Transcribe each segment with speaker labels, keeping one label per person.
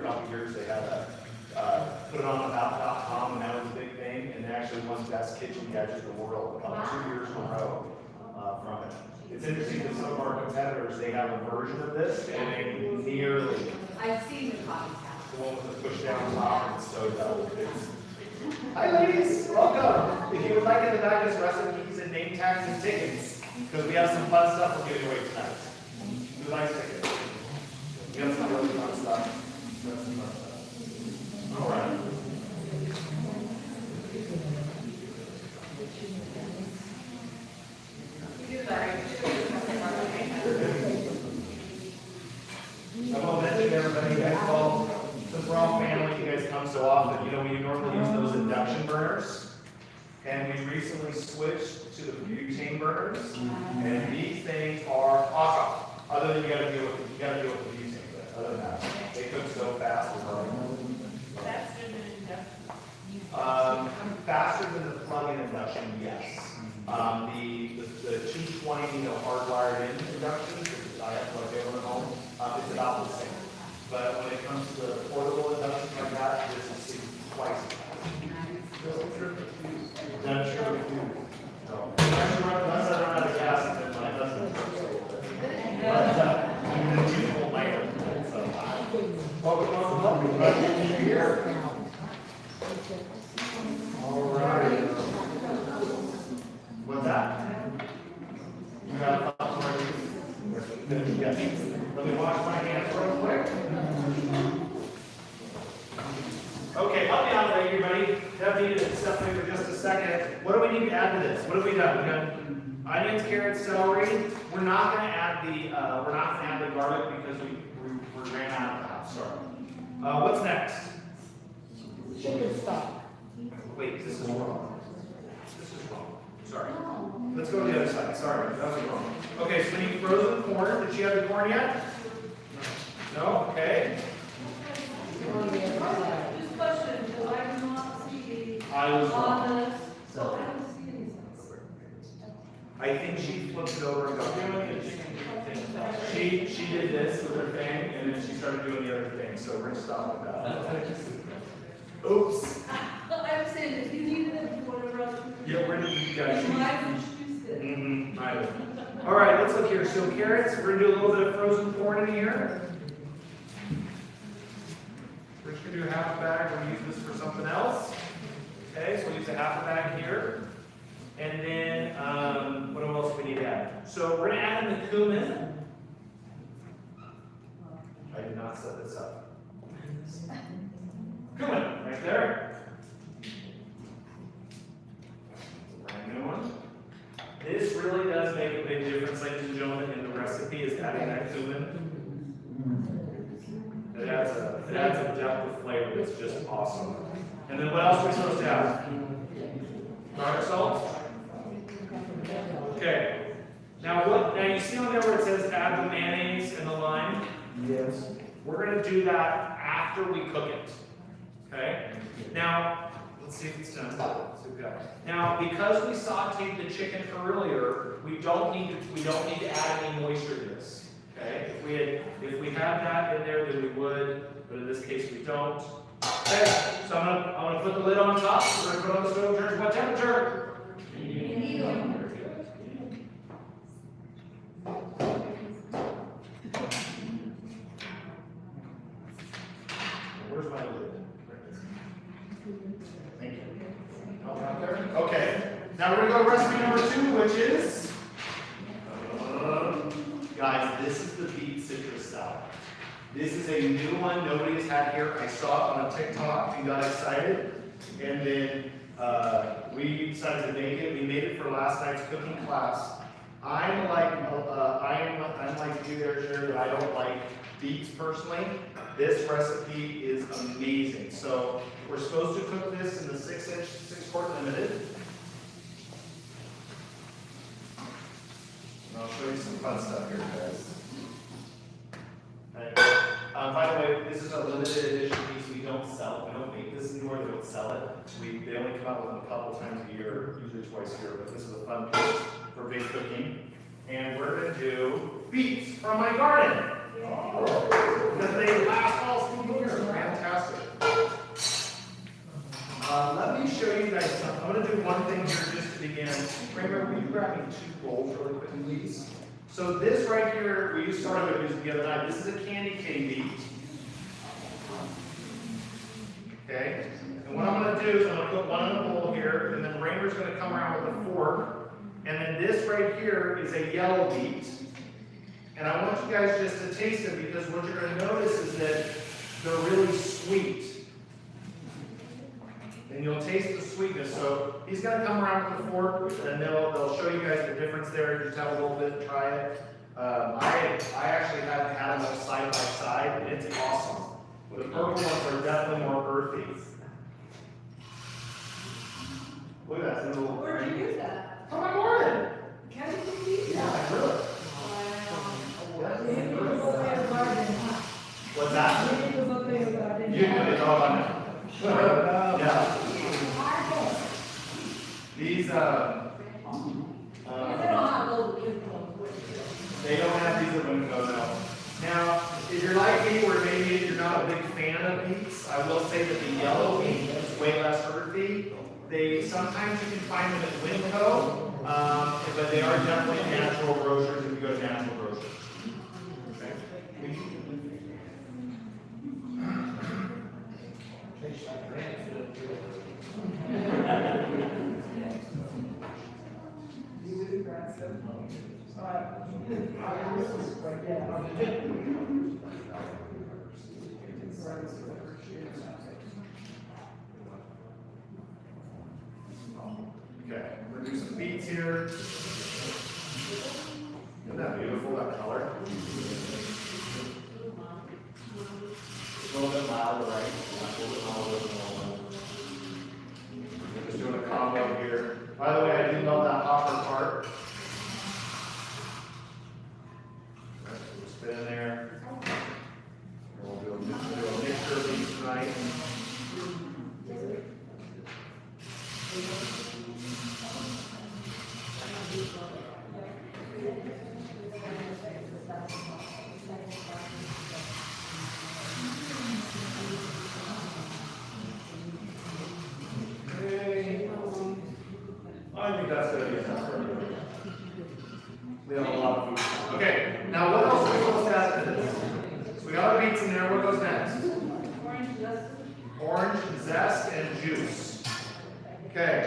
Speaker 1: a couple years. They had a put it on about.com, and that was a big thing. And they actually won Best Kitchen Gadget in the world about 2 years in a row from it. It's interesting that some of our competitors, they have a version of this, and they nearly.
Speaker 2: I've seen the copycat.
Speaker 1: The one with the push down top, it's so dumb. Hi ladies, welcome. If you would like in the back is recipes and name tags and tickets, because we have some fun stuff we're giving away tonight. Who likes tickets? We have some really fun stuff. We have some fun stuff. All right. I'm going to mention everybody, you guys all, since we're all family, you guys come so often, you know, we normally use those induction burners, and we recently switched to the butane burners, and these things are awesome. Other than you gotta deal with the butane, but other than that, they cook so fast.
Speaker 2: Faster than induction?
Speaker 1: Faster than the plug-in induction, yes. The 220, you know, hardwired in induction, because I have plugged in at home, it's about the same. But when it comes to the portable induction like that, this is twice as fast. That's true. So, unless I run out of gas, and then my husband cooks a little bit. But the two won't like it. Welcome here. All right. What's that? You got a thought for me? Yes. Let me wash my hands real quick. Okay, help me out there, everybody. Definitely need to step away for just a second. What do we need to add to this? What have we done? We got onions, carrots, celery. We're not going to add the garlic because we ran out of the house. Sorry. What's next?
Speaker 3: Chicken stock.
Speaker 1: Wait, this is wrong. This is wrong. Sorry. Let's go to the other side. Sorry, that was wrong. Okay, so we need frozen corn. Did she have the corn yet? No? Okay.
Speaker 2: Just question, because I do not see
Speaker 1: I was wrong.
Speaker 2: on this, so I don't see anything.
Speaker 1: I think she flipped it over and got She did this with her thing, and then she started doing the other thing, so we're going to stop with that. Oops.
Speaker 2: I'm saying, if you needed it for whatever else.
Speaker 1: Yeah, we're going to you guys.
Speaker 2: Why would you choose it?
Speaker 1: Mm-hmm. All right, let's look here. So carrots, we're going to do a little bit of frozen corn in here. We're just going to do half a bag. We're going to use this for something else. Okay, so we'll use a half a bag here. And then, what else do we need to add? So we're going to add in the cumin. I did not set this up. Cumin, right there. Brand new one. This really does make a big difference, ladies and gentlemen, in the recipe is adding that cumin. It adds a depth of flavor that's just awesome. And then what else are we supposed to add? Garlic salt? Okay. Now you see on there where it says add the mayonnaise and the lime?
Speaker 3: Yes.
Speaker 1: We're going to do that after we cook it. Okay? Now, let's see if it's done. Now, because we sauteed the chicken earlier, we don't need to add any moisture to this. Okay? If we had that in there, then we would, but in this case we don't. Okay, so I'm gonna put the lid on top. We're gonna put it on the stove. Turn to what temperature? Medium. Where's my lid? Thank you. Out there. Okay. Now we're gonna go to recipe number 2, which is guys, this is the beet citrus salad. This is a new one nobody has had here. I saw it on a TikTok and got excited. And then we decided to make it. We made it for last night's cooking class. I'm like you there, Sherry, that I don't like beets personally. This recipe is amazing. So we're supposed to cook this in the 6-quart limited. And I'll show you some fun stuff here, guys. By the way, this is a limited edition piece. We don't sell it. We don't make this anymore. They don't sell it. They only come out with them a couple times a year, usually twice a year. But this is a fun piece for big cooking. And we're going to do beets from my garden. Because they last all through the year. Kramer, will you grab me 2 bowls really quick, please? So this right here, we started with this the other night. This is a candy cane beet. Okay? And what I'm going to do is I'm going to put one in a bowl here, and then Raymer's going to come around with a fork. And then this right here is a yellow beet. And I want you guys just to taste it because what you're going to notice is that they're really sweet. And you'll taste the sweetness. So he's going to come around with a fork, and they'll show you guys the difference there. Just have a little bit and try it. I actually haven't had them side by side, and it's awesome. The purple ones are definitely more earthy. Look at that, it's a little.
Speaker 2: Where did you use that?
Speaker 1: Oh my garden!
Speaker 2: How did you use
Speaker 1: Yeah,
Speaker 2: that?
Speaker 1: I really. What's that? You know it's all on that. Yeah. These,
Speaker 2: They don't have those windows.
Speaker 1: they don't have these at window now. Now, if you're like me, where maybe you're not a big fan of beets, I will say that the yellow beet is way less earthy. Sometimes you can find them at Winco, but they are definitely natural grocers if you go to natural grocers. Okay. Okay, we're gonna do some beets here. Isn't that beautiful, that color? A little bit milder, right? A little bit milder. We're just doing a combo here. By the way, I do love that hopper part. We'll spit in there. We'll do a mixture of these tonight. Okay. I think that's good. We have a lot of food. Okay, now what else are we supposed to add to this? So we got our beets in there. What goes next?
Speaker 2: Orange zest.
Speaker 1: Orange zest and juice. Okay.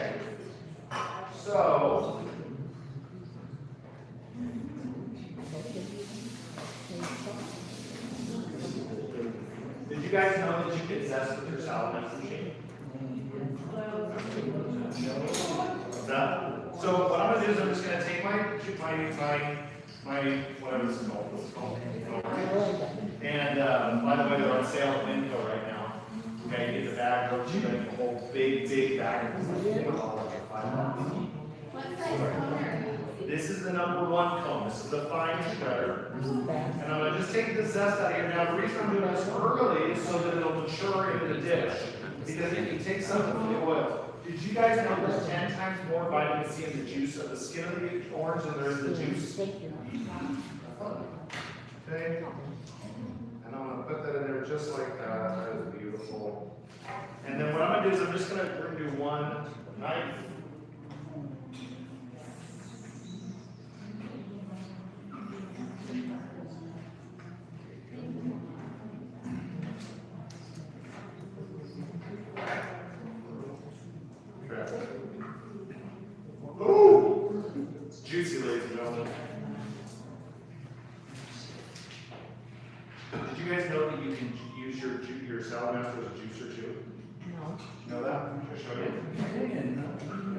Speaker 1: So, did you guys know that you get zest with your Saladmaster machine? What's that? So what I'm gonna do is I'm just gonna take my whatever this is called, and by the way, they're on sale at Winco right now. Okay, you get the bag, you get a whole big bag.
Speaker 2: What size cone are you?
Speaker 1: This is the #1 cone. This is the fine shredder. And I'm gonna just take the zest out of here. Now the reason I'm doing this early is so that it'll mature into the dish. Because if you take some of the oil, did you guys know there's 10 times more vitamin C in the juice of the skin of the orange than there is the juice? Okay. And I'm gonna put that in there just like that. That is beautiful. And then what I'm gonna do is I'm just gonna do one knife. Ooh! It's juicy, ladies and gentlemen. Did you guys know that you can use your Saladmaster as a juicer too?
Speaker 3: No.
Speaker 1: Know that? I'll show you.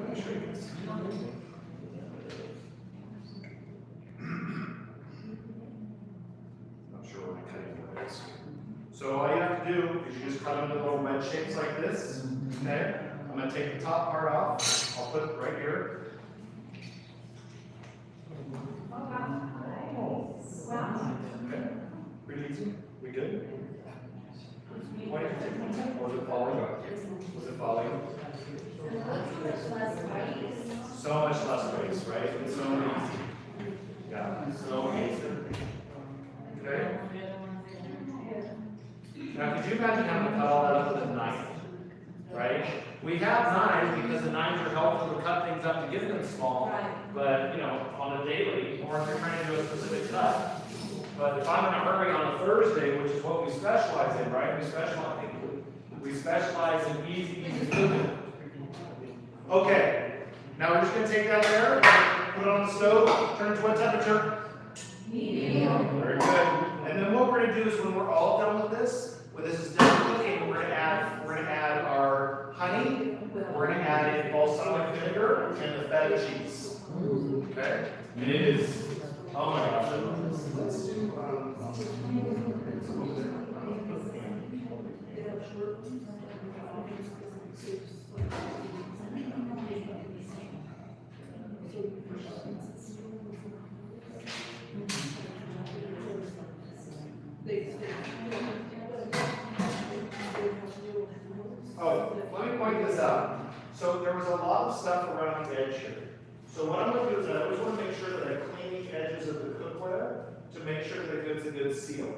Speaker 1: I'll show you this. Not sure where my cutting board is. So all you have to do is you just cut them into little wedge shapes like this. Okay? I'm going to take the top part off. I'll put it right here. Okay. Pretty easy. We good? Was it falling? Was it falling? So much less waste, right? It's so easy. Yeah, so easy. Okay? Now, could you imagine having to cut all that up with a knife? right? We have knives because the knives are helpful to cut things up to get them small,
Speaker 2: Right.
Speaker 1: but, you know, on a daily, or if you're trying to do a specific cut. But if I'm in a hurry on a Thursday, which is what we specialize in, right? We specialize in easy cooking. Okay, now we're just gonna take that there, put it on the stove, turn it to what temperature?
Speaker 2: Medium.
Speaker 1: Very good. And then what we're gonna do is when we're all done with this is done cooking, we're gonna add our honey, we're gonna add in balsamic vinegar and the feta cheese. Okay? And it is, oh my gosh, I love this. Let's do, oh, let me point this out. So there was a lot of stuff around the edge here. So what I'm going to do is I always want to make sure that I clean the edges of the cookware to make sure that it's a good seal.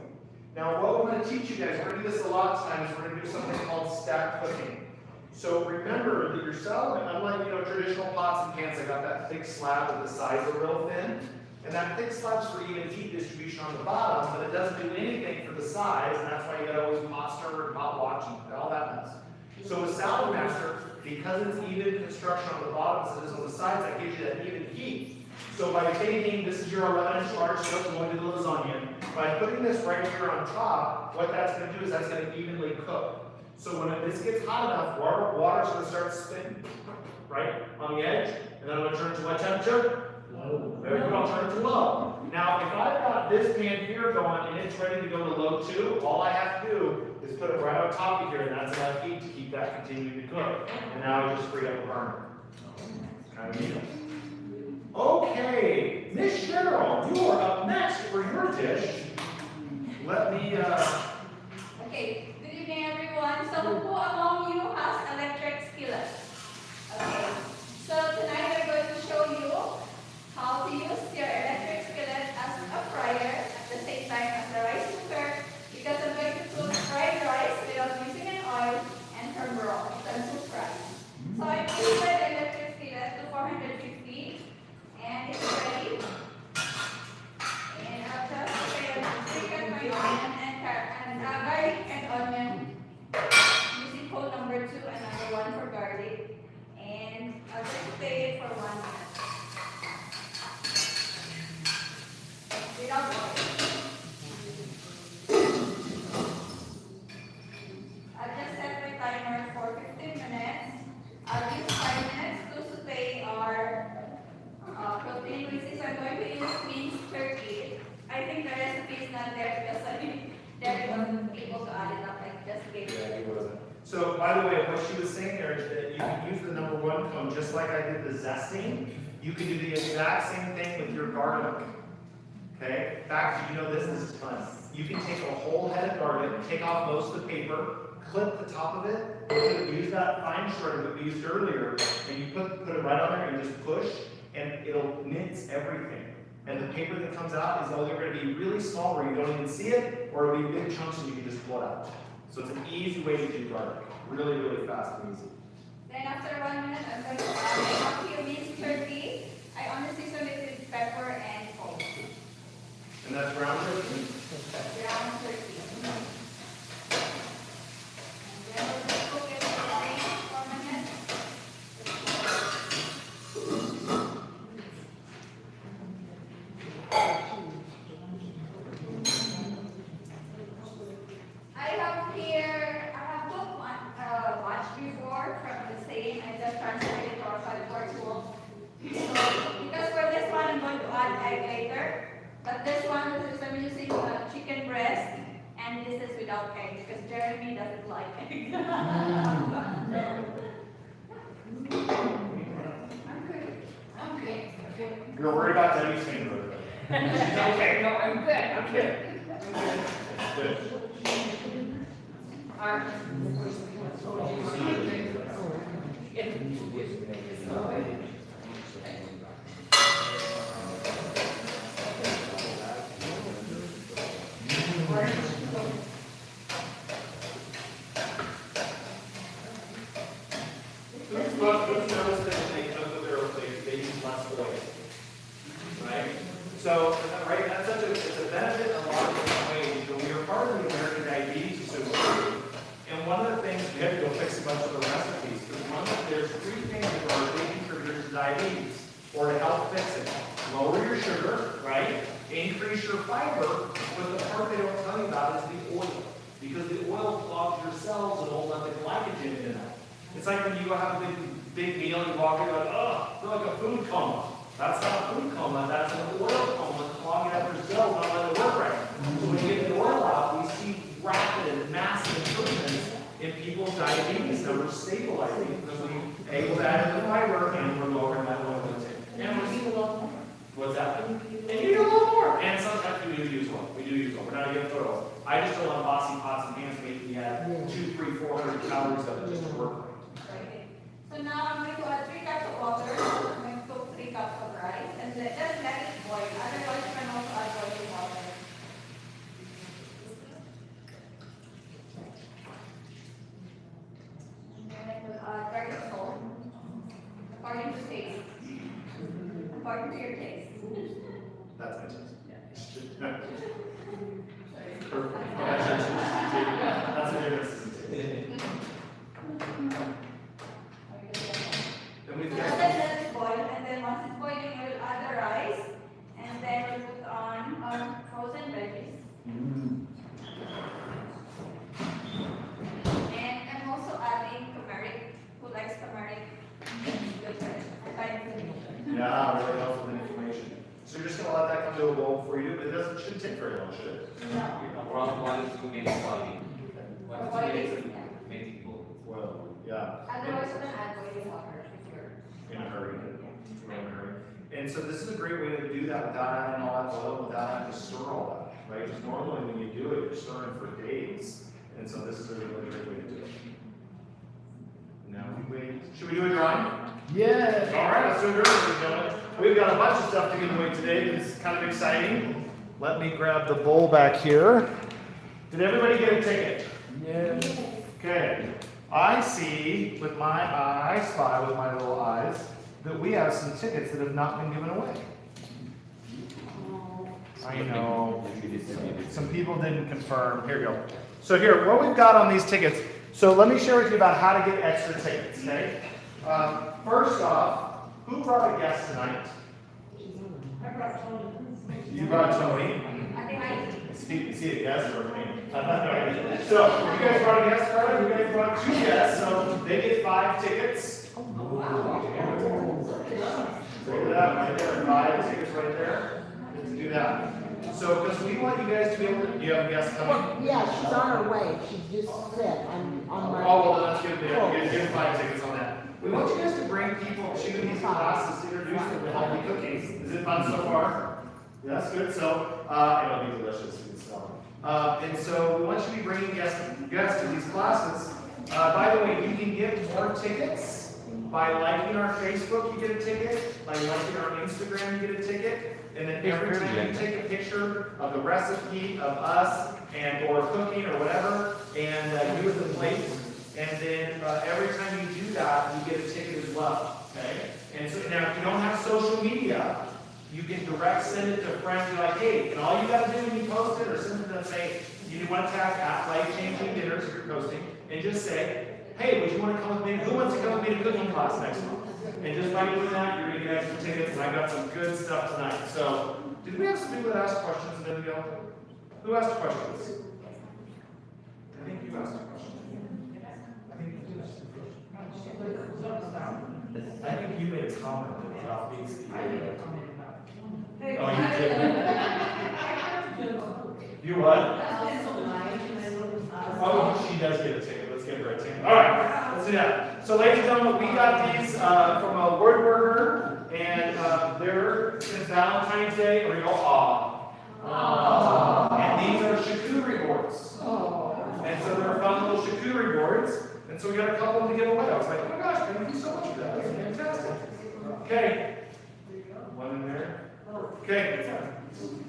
Speaker 1: Now what we're going to teach you guys, we're going to do this a lot of times, we're going to do something called stack cooking. So remember that your salad, unlike traditional pots and pans that got that thick slab with the sides are real thin, and that thick slab's for even heat distribution on the bottom, but it doesn't do anything for the sides, and that's why you gotta always pot stir and pot watch and all that mess. So with Saladmaster, because it's even construction on the bottom as it is on the sides, that gives you that even heat. So by taking, this is your 11-inch large stove going to the lasagna, by putting this right here on top, what that's gonna do is that's gonna evenly cook. So when this gets hot enough, water's gonna start spinning, right, on the edge, and then I'm gonna turn it to what temperature? Low. Very good, I'll turn it to low. Now, if I've got this pan here going and it's ready to go to low 2, all I have to do is put it right on top of here, and that's enough heat to keep that continuing to cook. And now I just free up a burner. Kind of neat. Okay, Miss Cheryl, you are up next for your dish. Let me,
Speaker 2: Okay, good evening everyone. So who among you has electric skillet? Okay, so tonight we're going to show you how to use your electric skillet as a fryer at the same time as the rice cooker, because I'm going to cook fried rice without using an oil and from raw and cooked rice. So I preheated the electric skillet to 450 and it's ready. And I'll just prepare my onion and garlic and onion using code number 2 and number 1 for garlic. And I'll just stay it for 1 minute. Without oil. I'll just set my timer for 15 minutes. I'll use 5 minutes to saute our protein, which is I'm going to use minced turkey. I think the recipe is not there because Derek wasn't able to add it up. I just gave it.
Speaker 1: So, by the way, what she was saying there is that you can use the number 1 cone just like I did the zesting. You can do the exact same thing with your garlic. Okay? In fact, you know this is fun. You can take a whole head of garlic, take off most of the paper, clip the top of it, use that fine shredder that we used earlier, and you put it right on there and just push, and it'll mince everything. And the paper that comes out is either going to be really small where you don't even see it, or it'll be big chunks and you can just pull it out. So it's an easy way to do garlic. Really, really fast and easy.
Speaker 2: Then after 1 minute, I'm going to add my minced turkey. I only season it with pepper and salt.
Speaker 1: And that's ground turkey.
Speaker 2: Ground turkey. And then we'll just cook it for 4 minutes. I have cooked much before from the same and just transferred it to our Saladmaster tool. So, because for this one, I'm going to add egg later. But this one, I'm using chicken breast, and this is without egg because Jeremy doesn't like egg. I'm good.
Speaker 1: You're worried about Debbie's finger. Okay.
Speaker 2: No, I'm good. I'm good.
Speaker 1: Good. But let's notice that they come with they use less oil, right? So, right, that's it's a benefit in a lot of different ways. When we are part of the American Diabetes Association, and one of the things, we have to go fix a bunch of the recipes, because there's 3 things that are big contributors to diabetes, or to help fix it. Lower your sugar, right? Increase your fiber, but the part they don't tell you about is the oil. Because the oil clogs your cells and holds up the glycogen in them. It's like when you go have a big meal, you walk in, you're like, oh, I feel like a food coma. That's not a food coma, that's an oil coma, clogging up your cells, not letting it work right. So when you get the oil out, we see rapid and massive improvements in people's diabetes numbers stabilizing because we able to add in the fiber and we're lowering that oil intake. And we're seeing a lot more. What's that? And you do a lot more. And sometimes we do use one. We do use one. We're not getting photos. I just don't want bossy pots and pans making me add 200, 300, 400 calories of it just to work right.
Speaker 2: Okay. So now I'm going to add 3 cups of water. I'm going to cook 3 cups of rice. And then just let it boil. Otherwise, you can also add boiling water. And then I will add garlic salt. According to taste. According to your taste.
Speaker 1: That's my taste.
Speaker 2: Sorry.
Speaker 1: Perfect. That's a difference. Then we've got
Speaker 2: Let it boil, and then once it's boiling, I will add the rice, and then we'll put on our frozen veggies. And I'm also adding turmeric. Who likes turmeric?
Speaker 1: Yeah, really helps with inflammation. So you're just going to let that come to a boil for you. It shouldn't take very long, should it?
Speaker 2: No.
Speaker 4: Around 1 to 2 minutes boiling. 1 to 2 minutes of making boil.
Speaker 1: Well, yeah.
Speaker 2: Otherwise, you can add boiling water if you're
Speaker 1: In a hurry. In a hurry. And so this is a great way to do that without adding all that oil, without having to stir all that, right? Because normally when you do it, you're stirring for days. And so this is a really great way to do it. Now we wait. Should we do a drawing?
Speaker 3: Yeah.
Speaker 1: All right, let's do a drawing, ladies and gentlemen. We've got a bunch of stuff to give away today that's kind of exciting. Let me grab the bowl back here. Did everybody get a ticket?
Speaker 3: Yeah.
Speaker 1: Okay. I see with my eye, I spy with my little eyes, that we have some tickets that have not been given away. I know. Some people didn't confirm. Here you go. So here, what we've got on these tickets. So let me share with you about how to get extra tickets, okay? First off, who brought a guest tonight?
Speaker 2: I brought Tony.
Speaker 1: You brought Tony.
Speaker 2: I think I
Speaker 1: See a guest or me. So you guys brought a guest card. You guys brought 2 guests, so they get 5 tickets. Look at that right there. 5 tickets right there. Let's do that. So because we want you guys to be able to. Do you have a guest coming?
Speaker 3: Yeah, she's on her way. She just said, I'm on my.
Speaker 1: Oh, well, let's give them 5 tickets on that. We want you guys to bring people to these classes to introduce them to healthy cookies. Is it fun so far? Yeah, that's good. So, it'll be delicious. You can smell it. And so we want you to be bringing guests to these classes. By the way, you can get more tickets by liking our Facebook. You get a ticket. By liking our Instagram, you get a ticket. And then every time you take a picture of the recipe of us and or cooking or whatever, and use the plate. And then every time you do that, you get a ticket as well. Okay? And so now, if you don't have social media, you can direct send it to friends. You're like, hey, and all you got to do when you post it or send it to say, you want to tag at Life Changing Dinners if you're posting, and just say, hey, would you want to come with me? Who wants to come with me to cooking class next month? And just by doing that, you're going to get extra tickets, and I got some good stuff tonight. So, did we have some people that asked questions a minute ago? Who asked questions? I think you asked a question. I think you made a comment about being scared. Oh, you did? You what? Oh, she does get a ticket. Let's give her a ticket. All right, let's do that. So, ladies and gentlemen, we got these from a word worker, and they're since Valentine's Day, or you go, aw. And these are charcuterie boards. And so they're fun little charcuterie boards. And so we got a couple to give away. I was like, oh my gosh, thank you so much for that. That's fantastic. Okay. One in there. Okay.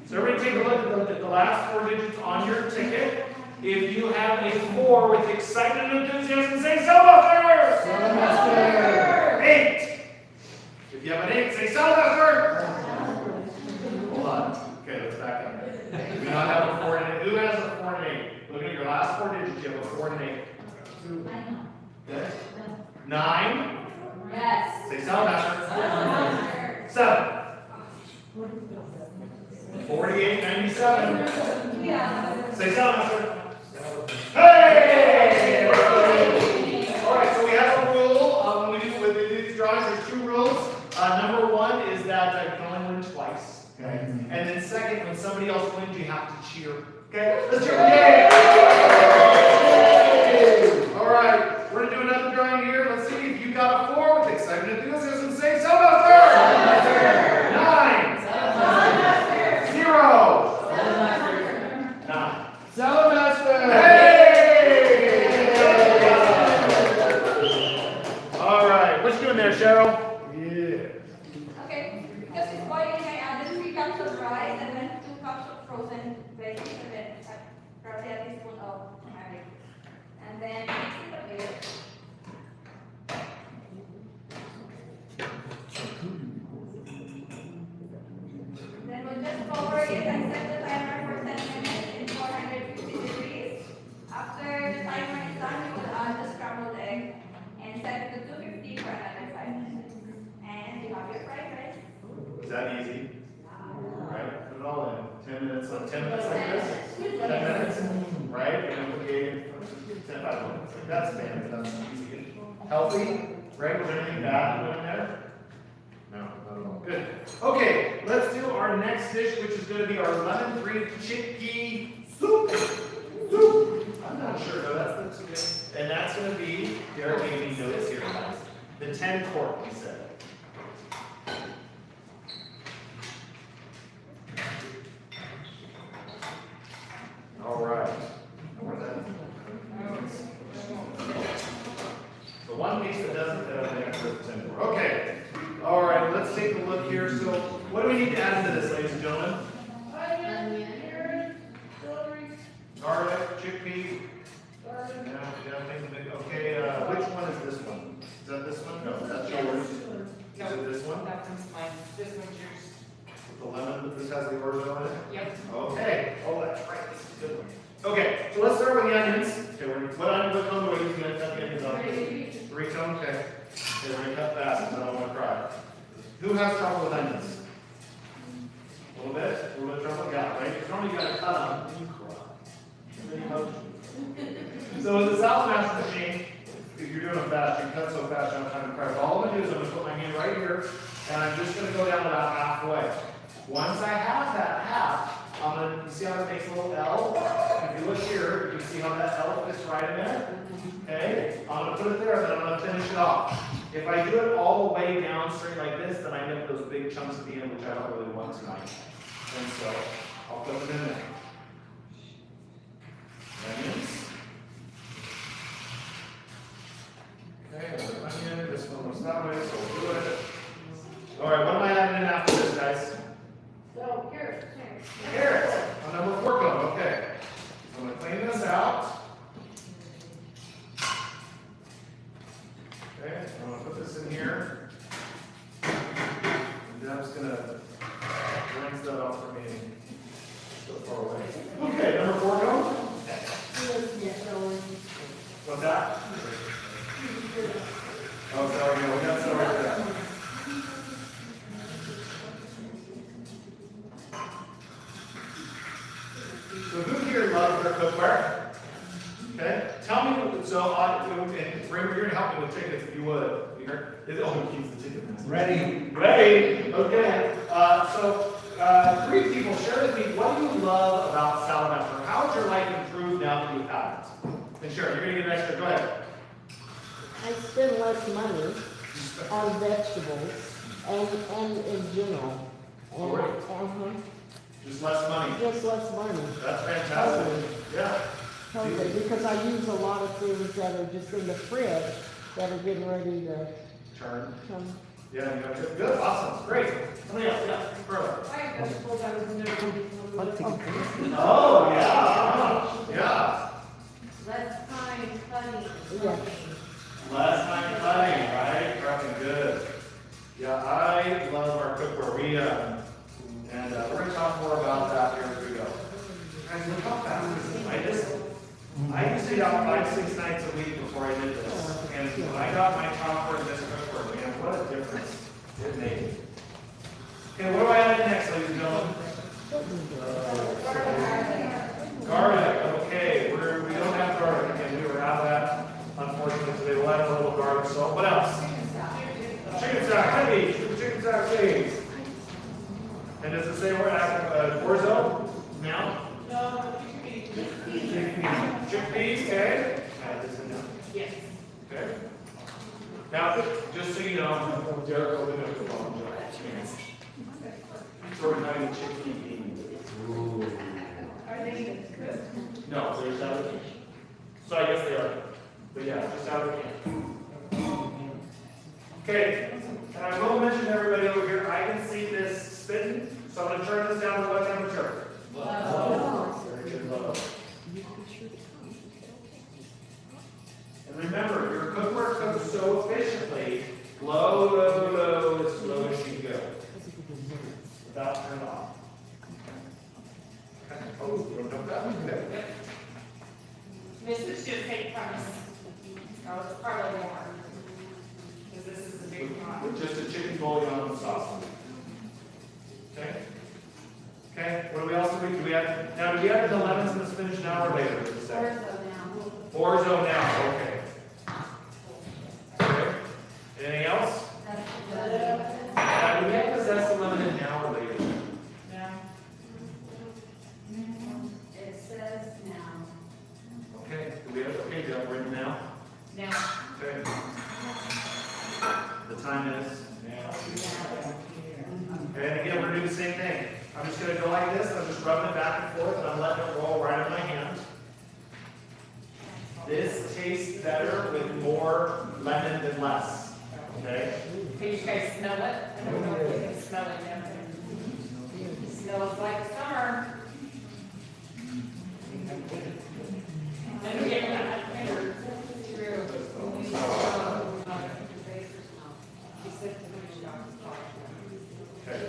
Speaker 1: So everybody take a look at the last 4 digits on your ticket. If you have a 4 with excitement and enthusiasm, say Saladmaster!
Speaker 3: Saladmaster!
Speaker 1: you have a 4 and an 8. Okay. 9.
Speaker 2: Yes.
Speaker 1: Say Saladmaster.
Speaker 2: Saladmaster.
Speaker 1: 7. 48.97.
Speaker 2: Yeah.
Speaker 1: Say Saladmaster. Hey! Alright, so we have a rule when we do these drawings. There's 2 rules. Number 1 is that I can only win twice. Okay? And then second, when somebody else wins, you have to cheer. Okay? Let's cheer. Yay! Alright, we're going to do another drawing here. Let's see if you got a 4 with excitement and enthusiasm. Say Saladmaster! 9.
Speaker 2: Saladmaster.
Speaker 1: 0.
Speaker 2: Saladmaster.
Speaker 1: 9.
Speaker 3: Saladmaster!
Speaker 1: Hey! Alright, what you doing there, Cheryl? Yeah.
Speaker 2: Okay, because it's boiling, I added 3 cups of rice and then 2 cups of frozen veggies and then probably a teaspoon of garlic. And then mix it a bit. Then we'll just cover it and set the timer for 10 minutes in 450 degrees. After the timer is done, we will add the scrambled egg and set it to 250 for another 5 minutes. And you have your fried rice.
Speaker 1: Is that easy? Right? Put it all in. 10 minutes, 10 minutes like this? 10 minutes? Right? And then we gave 10, 5 minutes. Like that's standard. That's easy. Healthy? Right? Was there anything bad in there? No, not at all. Good. Okay, let's do our next dish, which is going to be our lemon green chickpea soup. Soup. I'm not sure, no, that's good. And that's going to be, Derek gave me notes here, guys. The 10 quart, he said. All right. Where's that? The one piece that doesn't fit over there for the 10 quart. Okay. All right, let's take a look here. So, what do we need to add into this, ladies and gentlemen?
Speaker 2: Onion, carrot, celery.
Speaker 1: Garlic, chickpea. Okay, which one is this one? Is that this one? No, that's yours. Is it this one?
Speaker 5: That one's mine. This one's yours.
Speaker 1: The lemon, this has the orzo in it?
Speaker 5: Yep.
Speaker 1: Okay. Oh, that's right. This is a good one. Okay, so let's start with the onions. Okay, what cone do I use to cut the onions on? 3 cone? Okay. Okay, we're going to cut fast because I don't want to cry. Who has trouble with onions? A little bit? A little bit of trouble? Yeah, right? Because normally you got to cut them, then you cry. And then you motion. So with the Saladmaster machine, if you're doing them fast, you cut so fast you don't have time to cry. So all I'm going to do is I'm going to put my hand right here, and I'm just going to go down about halfway. Once I have that half, I'm going to, you see how it makes a little L? If you look here, you can see how that L fits right in there. Okay? I'm going to put it there, and then I'm going to finish it off. If I do it all the way down straight like this, then I end up with those big chunks at the end, which I don't really want tonight. And so, I'll put them in there. Onions. Okay, onion, this one was that way, so we'll do it. Alright, what am I adding in after this, guys?
Speaker 2: So, carrot.
Speaker 1: Carrots. On number 4 cone, okay. So I'm going to clean this out. Okay, I'm going to put this in here. And then I'm just going to rinse that off for me. So far away. Okay, number 4 cone. What's that? Oh, sorry, no, we got some right there. So who here loves their cookware? Okay, tell me, so, and Raymond, you're going to help me with chickens if you would. Oh, he's the chicken master.
Speaker 3: Ready.
Speaker 1: Ready, okay. So, 3 people, share with me, what do you love about Saladmaster? How has your life improved now that you have it? And Sharon, you're going to get an extra, go ahead.
Speaker 3: I spend less money on vegetables and in general. And,
Speaker 1: Great. Just less money.
Speaker 3: just less money.
Speaker 1: That's fantastic. Yeah.
Speaker 3: Totally, because I use a lot of things that are just in the fridge that are getting ready to
Speaker 1: Turn.
Speaker 3: come.
Speaker 1: Yeah, you got good. Good, awesome, great. Somebody else, yeah, further.
Speaker 5: I suppose I was in there before.
Speaker 1: Oh, yeah, yeah.
Speaker 5: Less time cutting.
Speaker 3: Yeah.
Speaker 1: Last time cutting, right? Prepping, good. Yeah, I love our cookware. We're going to talk more about that here as we go. Guys, look how fast this is. I just I used to be out 5-6 nights a week before I did this. And when I got my chopper and this cookbook, man, what a difference it made. Okay, what do I add next, ladies and gentlemen? Garlic, okay, we don't have garlic again, we were out of that, unfortunately, today. We'll add a little garlic salt. What else? Chicken stock, honey, chicken stock, please. And does it say we're at orzo now?
Speaker 5: No,
Speaker 1: Chickpeas, okay?
Speaker 5: yes.
Speaker 1: Okay. Now, just so you know, Derek opened up the bottom. So we're having chickpea beans.
Speaker 2: Are they good?
Speaker 1: No, they're just out of the can. So I guess they are. But yeah, just out of the can. Okay, and I will mention to everybody over here, I can see this spitting, so I'm going to turn this down to what temperature? Low. Very good, low. And remember, your cookware cooks so efficiently, low, as slow as you go. Without turning off. Oh, you don't know that? Okay.
Speaker 5: This is just take premise. Oh, it's probably more. Because this is a big pot.
Speaker 1: With just a chicken bouillon sauce. Okay? Okay, what do we also do? Do we add the lemons and the spinach now or later? Orzo now, okay. Okay. Anything else? Do we have to zest the lemon in now or later?
Speaker 5: Yeah.
Speaker 2: It says now.
Speaker 1: Okay, do we have, okay, do we're in now?
Speaker 5: Now.
Speaker 1: Okay. The time is now. Okay, and again, we're gonna do the same thing. I'm just gonna go like this, I'm just rubbing it back and forth, and I'm letting it roll right in my hand. This tastes better with more lemon than less. Okay?
Speaker 5: Can you guys smell it? I don't know if you can smell it down there. It smells like summer. And we get that. True. She said to me, she always talked.
Speaker 1: Okay.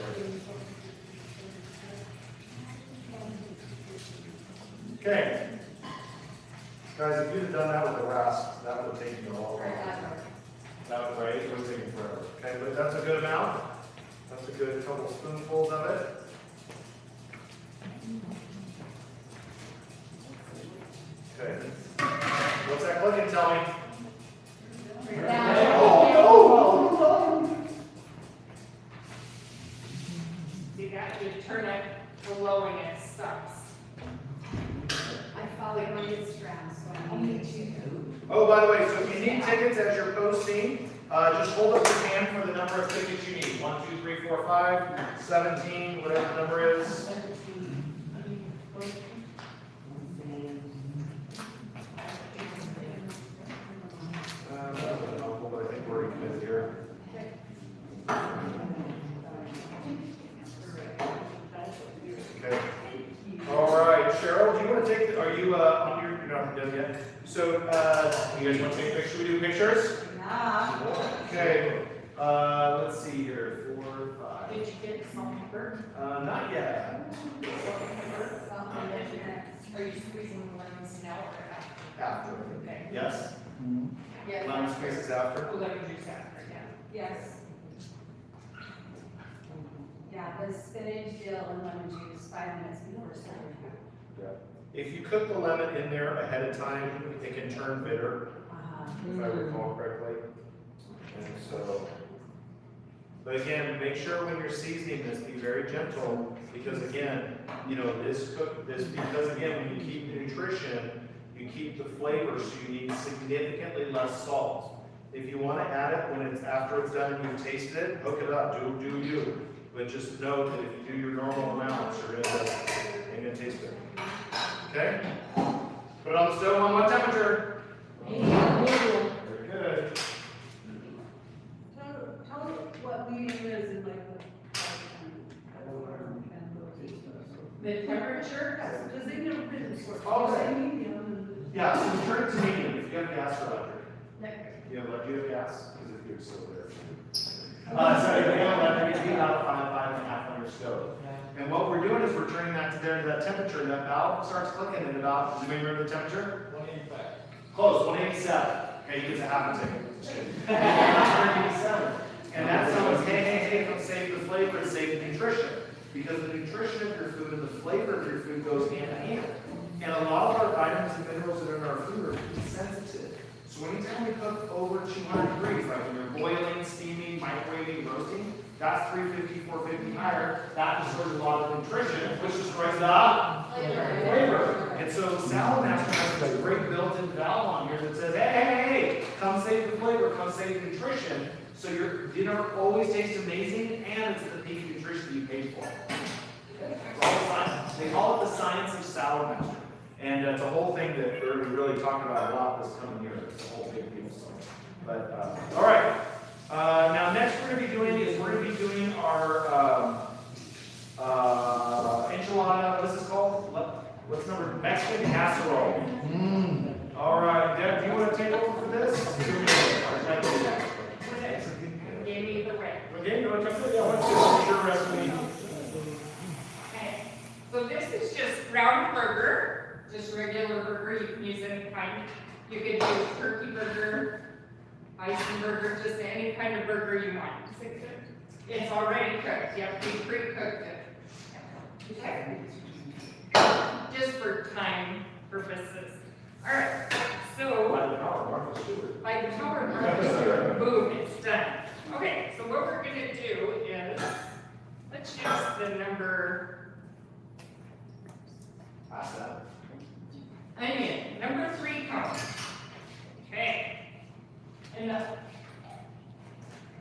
Speaker 1: Okay. Guys, if you'd have done that with the rasp, that would have taken you a long time. That would, right, it would have taken forever. Okay, but that's a good amount. That's a good couple spoonfuls of it. Okay. What's that clicking, tell me?
Speaker 5: You got to turn it below and it stops.
Speaker 2: I follow my Instagram, so I need to.
Speaker 1: Oh, by the way, so if you need tickets as you're posting, just hold up your hand for the number of tickets you need. 1, 2, 3, 4, 5, 17, whatever the number is. I think we're good here. Okay. All right, Cheryl, do you want to take, are you on your, you're not done yet? So, you guys want to take a picture? Should we do pictures?
Speaker 2: Yeah.
Speaker 1: Okay, let's see here, 4, 5.
Speaker 5: Did you get some pepper?
Speaker 1: Not yet.
Speaker 5: Are you squeezing the lemons now or after?
Speaker 1: After.
Speaker 5: Okay.
Speaker 1: Yes?
Speaker 2: Yes.
Speaker 1: Lemon spaces after?
Speaker 5: Oh, lemon juice after, yeah.
Speaker 2: Yes. Yeah, the spinach, dill, and lemon juice 5 minutes before serving.
Speaker 1: If you cook the lemon in there ahead of time, it can turn bitter, if I recall correctly. And so, but again, make sure when you're seasoning this, be very gentle, because again, you know, because again, when you keep nutrition, you keep the flavor, so you need significantly less salt. If you want to add it when it's after it's done and you've tasted it, hook it up, do you. But just know that if you do your normal amounts, you're gonna taste it. Okay? Put it on the stove on what temperature? Very good.
Speaker 2: Tell me what medium is in like
Speaker 5: The temperature?
Speaker 2: Does it get written for?
Speaker 1: Okay. Yeah, so turn it to medium if you have gas or electric. Do you have gas? Because if you're still there. So if you have electric, it'd be about 5.5 on your stove. And what we're doing is we're turning that to there to that temperature, and that valve starts clicking at about, does anybody remember the temperature? Close, 187. Okay, you get a half a ticket. 187. And that's how it's, hey, from save the flavor and save the nutrition. Because the nutrition of your food and the flavor of your food goes hand in hand. And a lot of our vitamins and minerals that are in our food are food sensitive. So anytime we cook over 200 degrees, like when you're boiling, steaming, microwaving, roasting, that's 350, 450 higher. That destroys a lot of nutrition, which destroys the flavor. And so Saladmaster has this great built-in valve on here that says, hey, come save the flavor, come save the nutrition. So your dinner always tastes amazing, and it's the peak nutrition you paid for. It's all science. They call it the science of Saladmaster. And it's a whole thing that we're really talking about a lot this coming year. It's a whole big deal. So. But, all right. Now, next we're going to be doing our enchilada, what's this called? What's number? Mexican casserole. All right, Deb, do you want to take over for this?
Speaker 5: Gave me the way.
Speaker 1: Okay, you want to come to? Yeah, what's your recipe?
Speaker 5: Okay, so this is just ground burger, just regular burger. You can use any kind. You could use turkey burger, bison burger, just any kind of burger you want. It's already cooked. You have to pre-cook it. Okay. Just for time purposes. All right. So
Speaker 1: By the power of Martha Stewart.
Speaker 5: by the power of Martha Stewart, boom, it's done. Okay, so what we're gonna do is, let's use the number,
Speaker 1: Pass that.
Speaker 5: onion, number 3 cone. Okay. And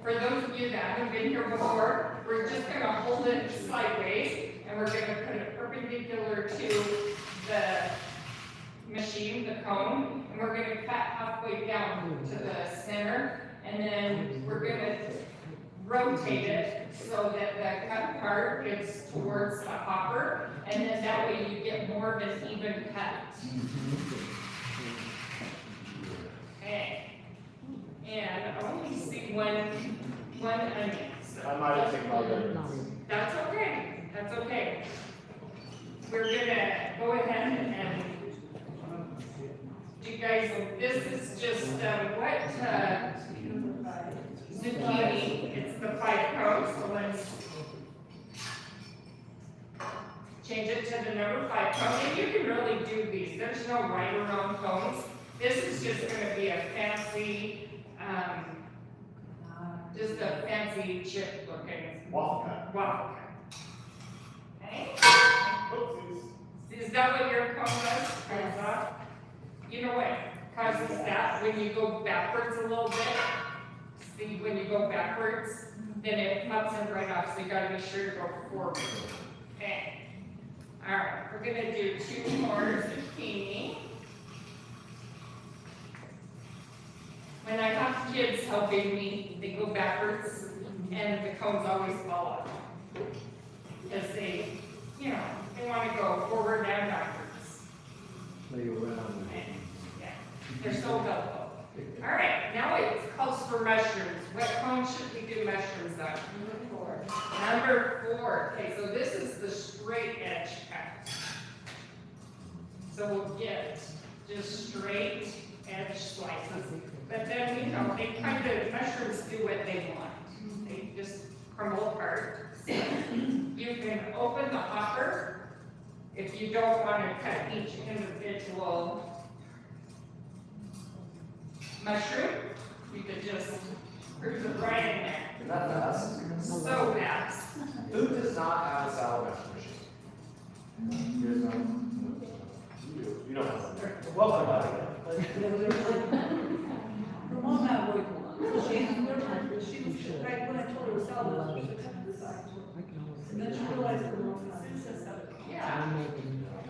Speaker 5: for those of you that haven't been here before, we're just gonna hold it sideways, and we're gonna put it perpendicular to the machine, the cone, and we're gonna cut halfway down to the center, and then we're gonna rotate it so that the cut part is towards the hopper, and then that way you get more of an even cut. Okay. And I only see one onion. So
Speaker 1: I might have taken my onions.
Speaker 5: that's okay. That's okay. We're gonna go ahead and you guys, this is just zucchini. It's the 5 cones. So let's change it to the number 5 cone. And you can really do these. There's no right or wrong cones. This is just going to be a fancy, just a fancy chip looking
Speaker 1: Waffle cut.
Speaker 5: waffle cut. Okay.
Speaker 1: Oopsies.
Speaker 5: Is that what your cone does? Comes off? You know what causes that? When you go backwards a little bit. See, when you go backwards, then it pops it right off. So you got to be sure to go forward. Okay. All right. We're gonna do 2 more zucchini. When I have kids helping me, they go backwards, and the cones always fall off. Because they, they want to go forward and backwards. Okay. Yeah, they're so helpful. All right, now it calls for mushrooms. What cone should we do mushrooms on? Number 4. Okay, so this is the straight edge cut. So we'll get just straight edge slices. But then, they kind of, mushrooms do what they want. They just crumble apart. You can open the hopper if you don't want to cut each individual mushroom. You could just cruise it right in there.
Speaker 1: Is that fast?
Speaker 5: So fast.
Speaker 1: Who does not have a Saladmaster machine? You guys know? You do. You don't have one. Welcome, buddy.
Speaker 6: Her mom had one. She right when I told her it was salad, she cut the sides. And then she realized it was salad.
Speaker 5: Yeah.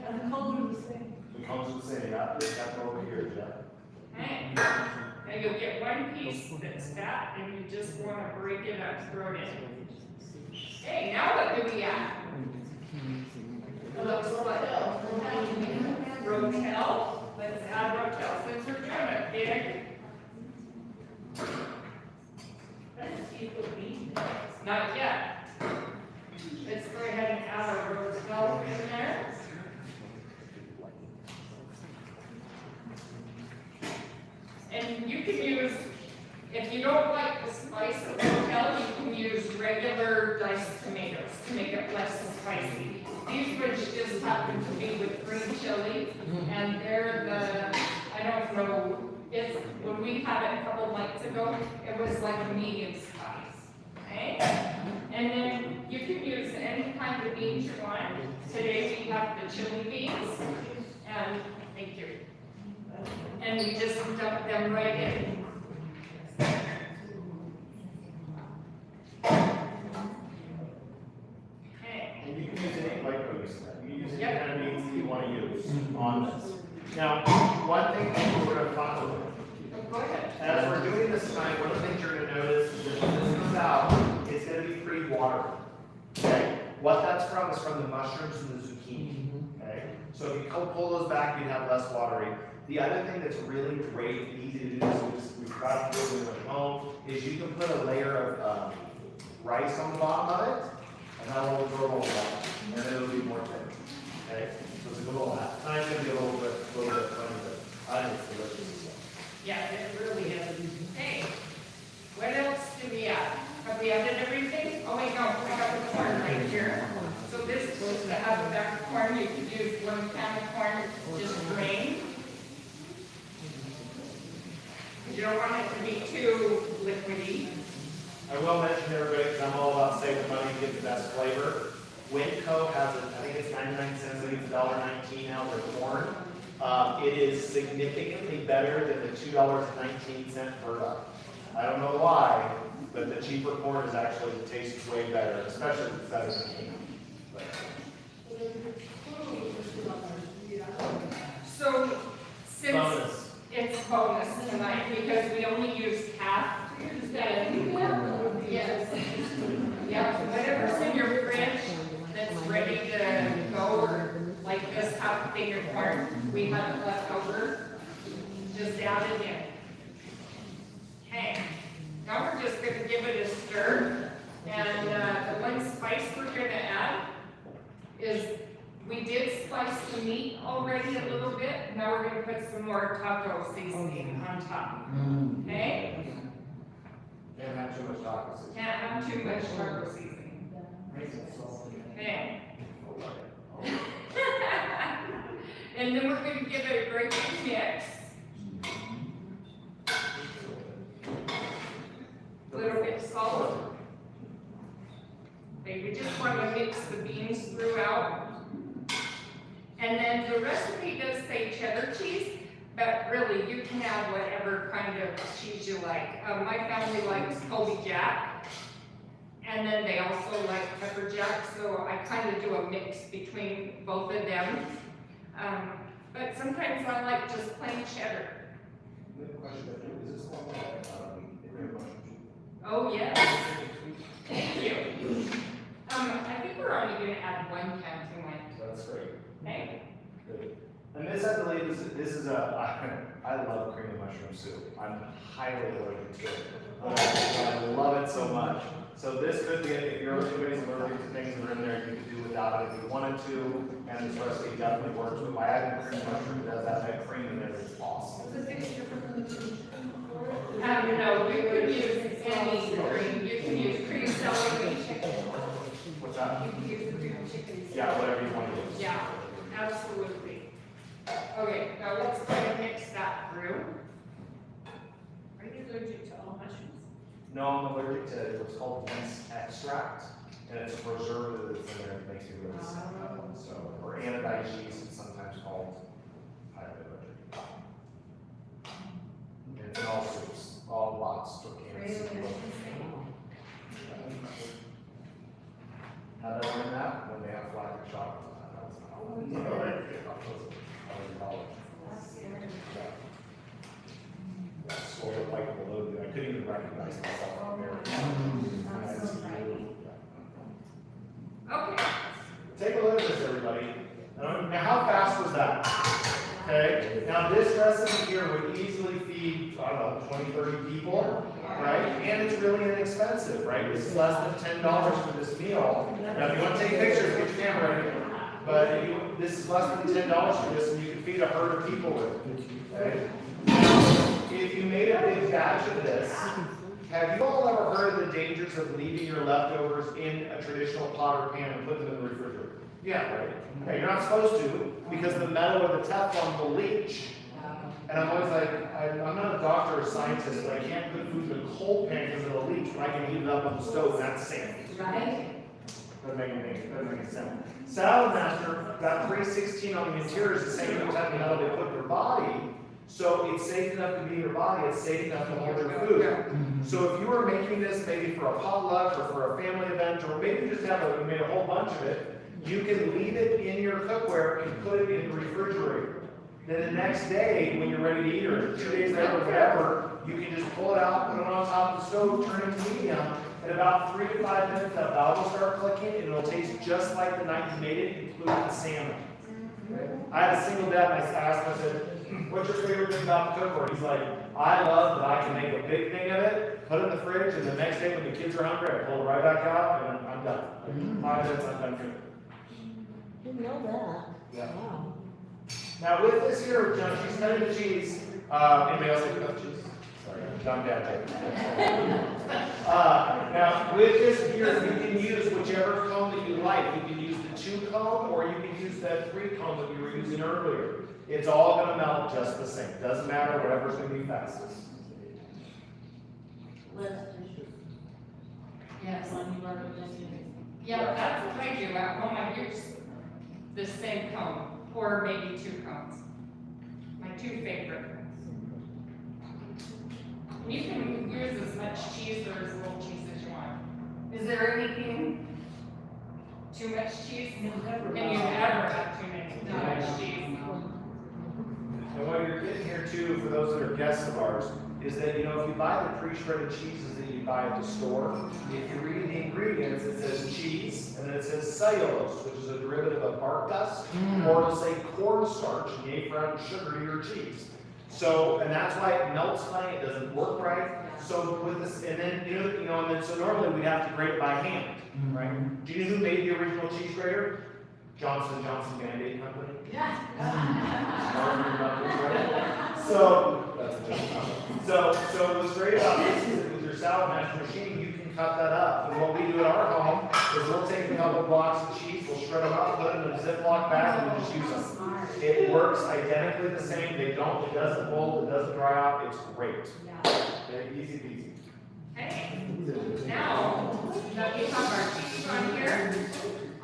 Speaker 6: And the color was the same.
Speaker 1: The cones are the same, yeah. They got them over here, yeah.
Speaker 5: Okay. Now you'll get one piece that's fat, and you just want to break it up, throw it in. Okay, now what do we add? It looks like Rotel. Let's add Rotel since we're doing it big. Not yet. Let's go ahead and add our Rotel in there. And you can use, if you don't like the spice of the hotel, you can use regular diced tomatoes to make it less spicy. These ones just happen to be with green chili, and they're the, I don't know, it's, when we had it a couple nights ago, it was like a medium spice, okay? And then you can use any kind of beans you want. Today we have the chili beans, and thank you. And we just dump them right in. Okay.
Speaker 1: And you can use any, like what you said, you can use any
Speaker 5: Yep.
Speaker 1: kind of beans that you want to use on this. Now, one thing that we're gonna follow,
Speaker 5: Go ahead.
Speaker 1: as we're doing this tonight, one of the things you're gonna notice is that when this comes out, it's gonna be pre-watered. Okay? What that's from is from the mushrooms and the zucchini. Okay? So if you pull those back, you'd have less watering. The other thing that's really great and easy to do, this we forgot to do when we went home, is you can put a layer of rice on the bottom of it, and that will absorb all the water, and then it'll be more thin. Okay? So it's a good little hat. It's gonna be a little bit funny, but I think it's delicious.
Speaker 5: Yeah, it really is. Hey, what else do we add? Have we added everything? Oh wait, no, we got the corn right here. So this is just to have a bag of corn. You could use 1 can of corn, just drained. You don't want it to be too liquidy.
Speaker 1: I will mention everybody, because I'm all about saving money and getting the best flavor. Winco has, I think it's 99 cents, I think it's $1.19 now for corn. It is significantly better than the $2.19 Burdock. I don't know why, but the cheaper corn is actually, tastes way better, especially if it's better than cane.
Speaker 5: So since
Speaker 1: Bonus.
Speaker 5: it's bonus tonight, because we only used half, then, yes. Yeah, whatever's in your fridge that's ready to go, or like this half thing of corn, we have it left over, just add it in. Okay, now we're just gonna give it a stir, and the one spice we're gonna add is, we did spice the meat already a little bit, now we're gonna put some more taco seasoning on top, okay?
Speaker 1: Can't have too much taco sauce.
Speaker 5: Can't have too much taco seasoning. Okay. And then we're gonna give it a great big mix. Little bit of salt. Okay, we just want to mix the beans throughout. And then the recipe does say cheddar cheese, but really you can add whatever kind of cheese you like. My family likes Colby Jack, and then they also like pepper jack, so I kind of do a mix between both of them. But sometimes I like just plain cheddar. Oh, yes. Thank you. I think we're only going to add 1 can tonight.
Speaker 1: That's great.
Speaker 5: Okay?
Speaker 1: Good. And this, I believe, this is I love creamy mushroom soup. I'm highly allergic to it. I love it so much. So this could be, if anybody's allergic to things that are in there, you could do without it if you wanted to, and this recipe definitely works. But by adding creamy mushroom, it does that cream in there, it's awesome.
Speaker 6: Does it taste different from the chicken?
Speaker 5: No, you could use any cream. You can use cream celery.
Speaker 1: What's that?
Speaker 6: You can use the cream chicken.
Speaker 1: Yeah, whatever you want to use.
Speaker 5: Yeah, absolutely. Okay, now let's try to mix that through.
Speaker 6: Are you allergic to all mushrooms?
Speaker 1: No, I'm allergic to what's called yeast extract, and it's a preservative that's in there that makes me really sick. So, or anodized yeast, it's sometimes called. Highly allergic. And it's in all soups, all lots, tortillas. How do I learn that? When they have flat chocolate. Sort of like below, I couldn't even recognize myself on there.
Speaker 5: Okay.
Speaker 1: Take a look at this, everybody. Now, how fast was that? Okay, now this recipe here would easily feed, I don't know, 20, 30 people, right? And it's really inexpensive, right? It's less than $10 for this meal. Now, if you want to take pictures, get your camera ready. But this is less than $10 for this, and you can feed a herd of people with it. Okay? Now, if you made a big batch of this, have you all ever heard of the dangers of leaving your leftovers in a traditional pot or pan and putting them in the refrigerator? Yeah, right. Okay, you're not supposed to, because the metal or the Teflon will leach. And I'm always like, I'm not a doctor or scientist, but I can't put food in a cold pan because it'll leach, but I can heat it up on the stove, and that's safe.
Speaker 2: Right?
Speaker 1: Doesn't make any sense. Saladmaster, that 316 on the interior is the same type of metal they put in your body, so it's safe enough to be in your body, it's safe enough to hold your food. So if you were making this maybe for a potluck or for a family event, or maybe you just you made a whole bunch of it, you can leave it in your cookware and put it in the refrigerator. Then the next day, when you're ready to eat, or 2 days later, or whatever, you can just pull it out, put it on top of the stove, turn it to medium. In about 3 to 5 minutes, that valve will start clicking, and it'll taste just like the night you made it, including the salmon. I had a single dad, and I asked him, I said, what's your favorite thing about the cookware? He's like, I love that I can make a big thing of it, put it in the fridge, and the next day when the kids are hungry, I pull it right back out, and I'm done. 5 minutes, I'm done cooking.
Speaker 3: Didn't know that.
Speaker 1: Yeah.
Speaker 3: Wow.
Speaker 1: Now with this here, John, she's cutting the cheese. Anybody else like to cut cheese? Sorry, John Dad. Now with this here, you can use whichever comb that you like. You can use the 2 comb, or you can use that 3 comb that we were using earlier. It's all going to melt just the same. Doesn't matter, whatever's going to be fastest.
Speaker 5: Yes. Yeah, that's what I do at home. I use the same comb, or maybe 2 combs. My 2 favorite. You can use as much cheese or as little cheese as you want. Is there anything too much cheese? And you never have too much cheese.
Speaker 1: And what you're getting here too, for those that are guests of ours, is that, you know, if you buy the pre-shredded cheeses that you buy at the store, if you read the ingredients, it says cheese, and then it says cellulose, which is a derivative of bark dust, or it'll say cornstarch, and you ain't around sugar to your cheese. So, and that's why it melts funny, it doesn't work right. So with this, and then, and then so normally we have to grate it by hand, right? Do you know who made the original cheese grater? Johnson Band-Aid Company.
Speaker 2: Yeah.
Speaker 1: So, that's a joke. So what's great about this is that with your Saladmaster machine, you can cut that up. And what we do at our home is we'll take a couple blocks of cheese, we'll shred them up, put them in a Ziploc bag, and we'll just use them. It works identically the same. It doesn't mold, it doesn't dry out. It's great. Okay, easy peasy.
Speaker 5: Okay. Now that we have our cheese on here,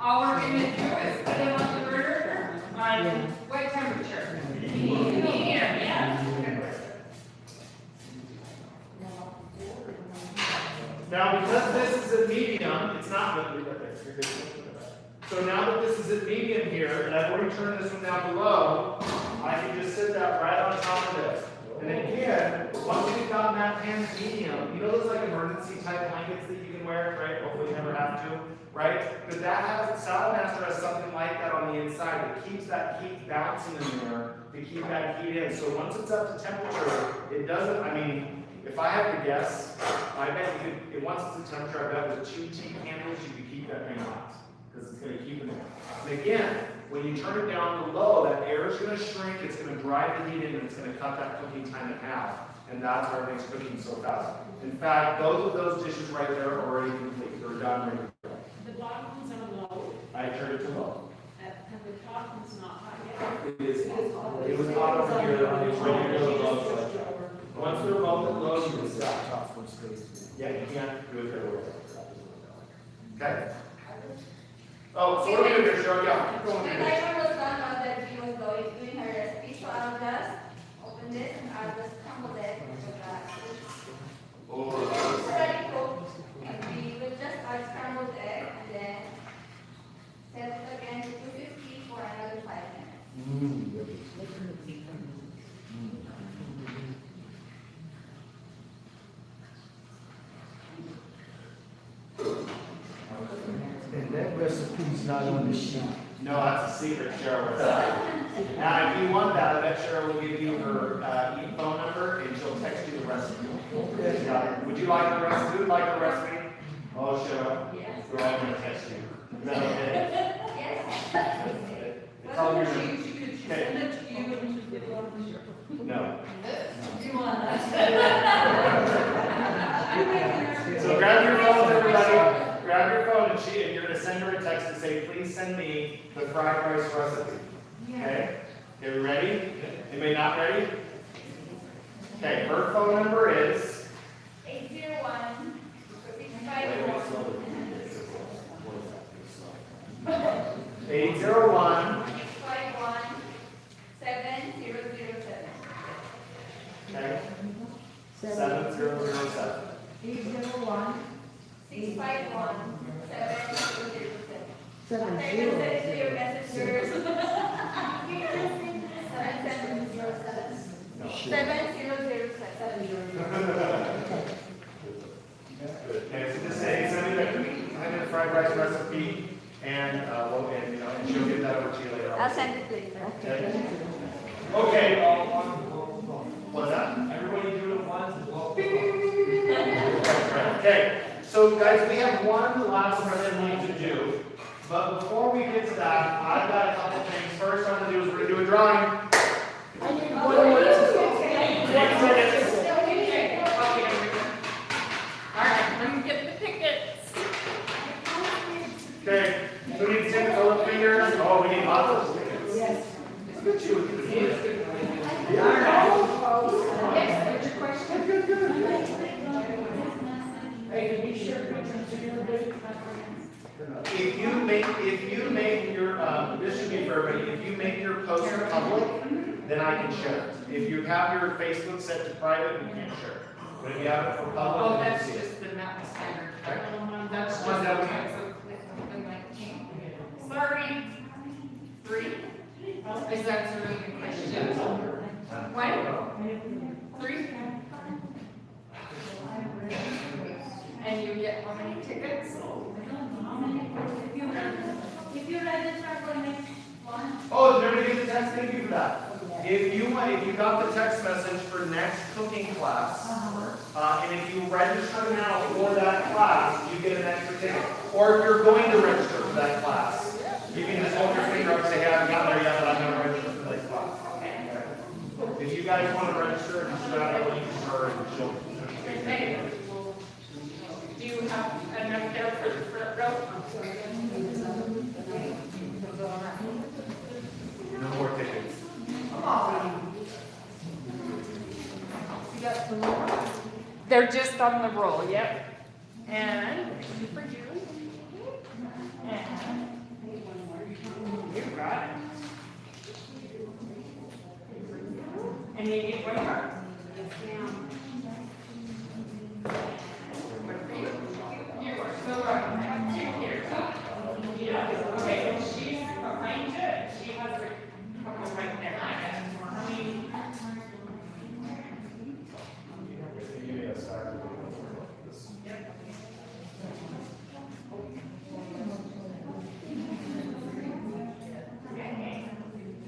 Speaker 5: all we're going to do is put it on the burner on what temperature? Medium. Yeah.
Speaker 1: Now, because this is at medium, it's not going to be So now that this is at medium here, and I've already turned this one down below, I can just sit that right on top of this. And again, once we've gotten that pan medium, you know those like emergency type blankets that you can wear, right? Hopefully you never have to, right? But that has, Saladmaster has something like that on the inside that keeps that heat bouncing in there to keep that heat in. So once it's up to temperature, it doesn't, I mean, if I had to guess, I bet you could, once it's at temperature, I bet with 2 tea candles, you could keep that thing hot. Because it's going to keep it there. And again, when you turn it down to low, that air is going to shrink, it's going to drive the heat in, and it's going to cut that cooking time in half. And that's why it makes cooking so fast. In fact, both of those dishes right there are already complete. They're done ready to go.
Speaker 6: The bottom one's on low,
Speaker 1: I turned it to low.
Speaker 6: and the top one's not hot yet.
Speaker 1: It is. It was hot over here. It's ready to go to low. Once they're both at low, you can stop. Yeah, you can't do it the other way. Okay. Oh, so what are we doing here, Cheryl? Yeah, keep
Speaker 2: The
Speaker 1: going here.
Speaker 2: timer was done now that she was doing her recipe, so I'll just open this and I'll just crumble it with that. It's already cooked, and we will just add scrambled egg and then set it again to 250 for another 5 minutes.
Speaker 7: And that recipe's not on the sheet.
Speaker 1: No, that's a secret, Cheryl. Now, if you want that, I bet Cheryl will give you her phone number and she'll text you the recipe.
Speaker 7: Okay.
Speaker 1: Yeah. Would you like the recipe? Who would like the recipe? Oh, Cheryl.
Speaker 2: Yes.
Speaker 1: We're all going to text you. Is that okay?
Speaker 2: Yes.
Speaker 1: Tell me
Speaker 6: She could send it to you and you could get one of your.
Speaker 1: No.
Speaker 6: You want that?
Speaker 1: send her a text to say, please send me the fried rice recipe. Okay? Okay, we ready? Anybody not ready? Okay, her phone number is
Speaker 2: 801
Speaker 1: 801.
Speaker 2: 7007.
Speaker 1: Okay? 7007.
Speaker 6: 801.
Speaker 2: 651 7007.
Speaker 3: Seven
Speaker 2: After you
Speaker 3: zero.
Speaker 2: send it to your messengers. 7007. 7007.
Speaker 1: Okay, so just say, send me that fried rice recipe, and, and she'll get that over to you later on.
Speaker 2: I'll send it later.
Speaker 1: Okay? Okay. What's that?
Speaker 4: Everybody do it once and well.
Speaker 1: Okay, so guys, we have one last thing to do, but before we get to that, I've got a couple things. First, I'm gonna do is we're gonna do a drawing.
Speaker 3: I need one more.
Speaker 5: Alright, let me get the tickets.
Speaker 1: Okay, who needs tickets? Hold up fingers. Oh, we need lots of tickets.
Speaker 6: Yes.
Speaker 1: Look at you with the tickets. If you make your, this should be for everybody, if you make your poster public, then I can share it. If you have your Facebook set to private, you can't share it. But if you have it for
Speaker 5: Oh,
Speaker 1: public, then you
Speaker 5: that's
Speaker 1: can see it.
Speaker 5: just the mountain standard.
Speaker 1: Okay.
Speaker 5: That's just
Speaker 1: One down.
Speaker 5: the 19. Sorry. 3? Is that a really good question? What? 3? And you get how many tickets?
Speaker 2: If you register for next one.
Speaker 1: Oh, did everybody get the text? Thank you for that. If you got the text message for next cooking class, and if you register now for that class, you get an extra ticket. Or if you're going to register for that class, you can just hold your finger up and say, hey, I haven't gotten there yet, but I'm going to register for this class. If you guys want to register, just grab a link to her and she'll.
Speaker 5: Hey, do you have enough there for the front row?
Speaker 1: No more tickets.
Speaker 5: They're just on the roll, yep. And for you. And you got it. And you need one more. One for you. You are so right. I have two here. Yeah. Okay, and she's behind you. She has a couple right there.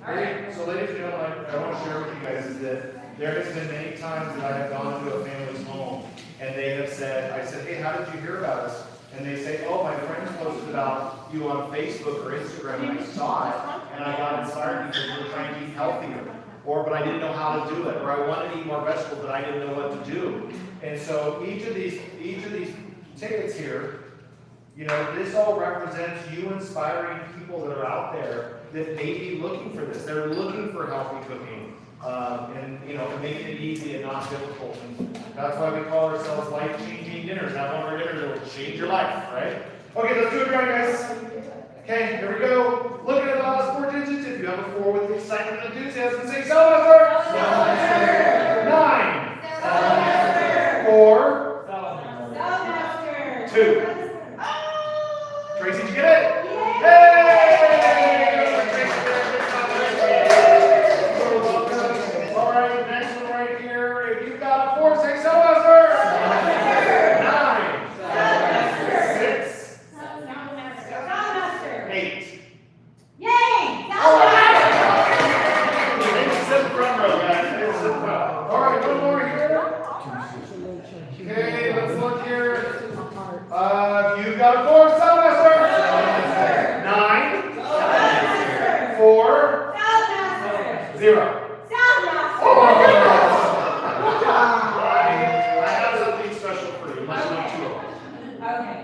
Speaker 1: Alright, so ladies and gentlemen, I want to share with you guys is that there has been many times that I have gone to a family's home and they have said, I said, hey, how did you hear about us? And they say, oh, my friends posted about you on Facebook or Instagram and I saw it and I got inspired because we're trying to eat healthier. Or, but I didn't know how to do it. Or I wanted to eat more vegetables, but I didn't know what to do. And so each of these tickets here, you know, this all represents you inspiring people that are out there that may be looking for this. They're looking for healthy cooking, and you know, making it easy and not difficult. And that's why we call ourselves life-changing dinners. Have one of our dinners that will change your life, right? Okay, let's do it right, guys. Okay, here we go. Look at the last 4 digits. If you have a 4 with excitement and enthusiasm, say Saladmaster. Saladmaster. 9. Saladmaster. 4.
Speaker 2: Saladmaster.
Speaker 1: 2. Tracy, did you get it? Hey! All right, next one right here. If you've got a 4, say Saladmaster. 9. 6. 8.
Speaker 2: Yay!
Speaker 1: Sit in front row, guys. Sit in front. All right, one more here. Okay, let's look here. You've got a 4, Saladmaster. 9. 4. 0. Oh my goodness! I have something special for you. Must not too old.
Speaker 2: Okay.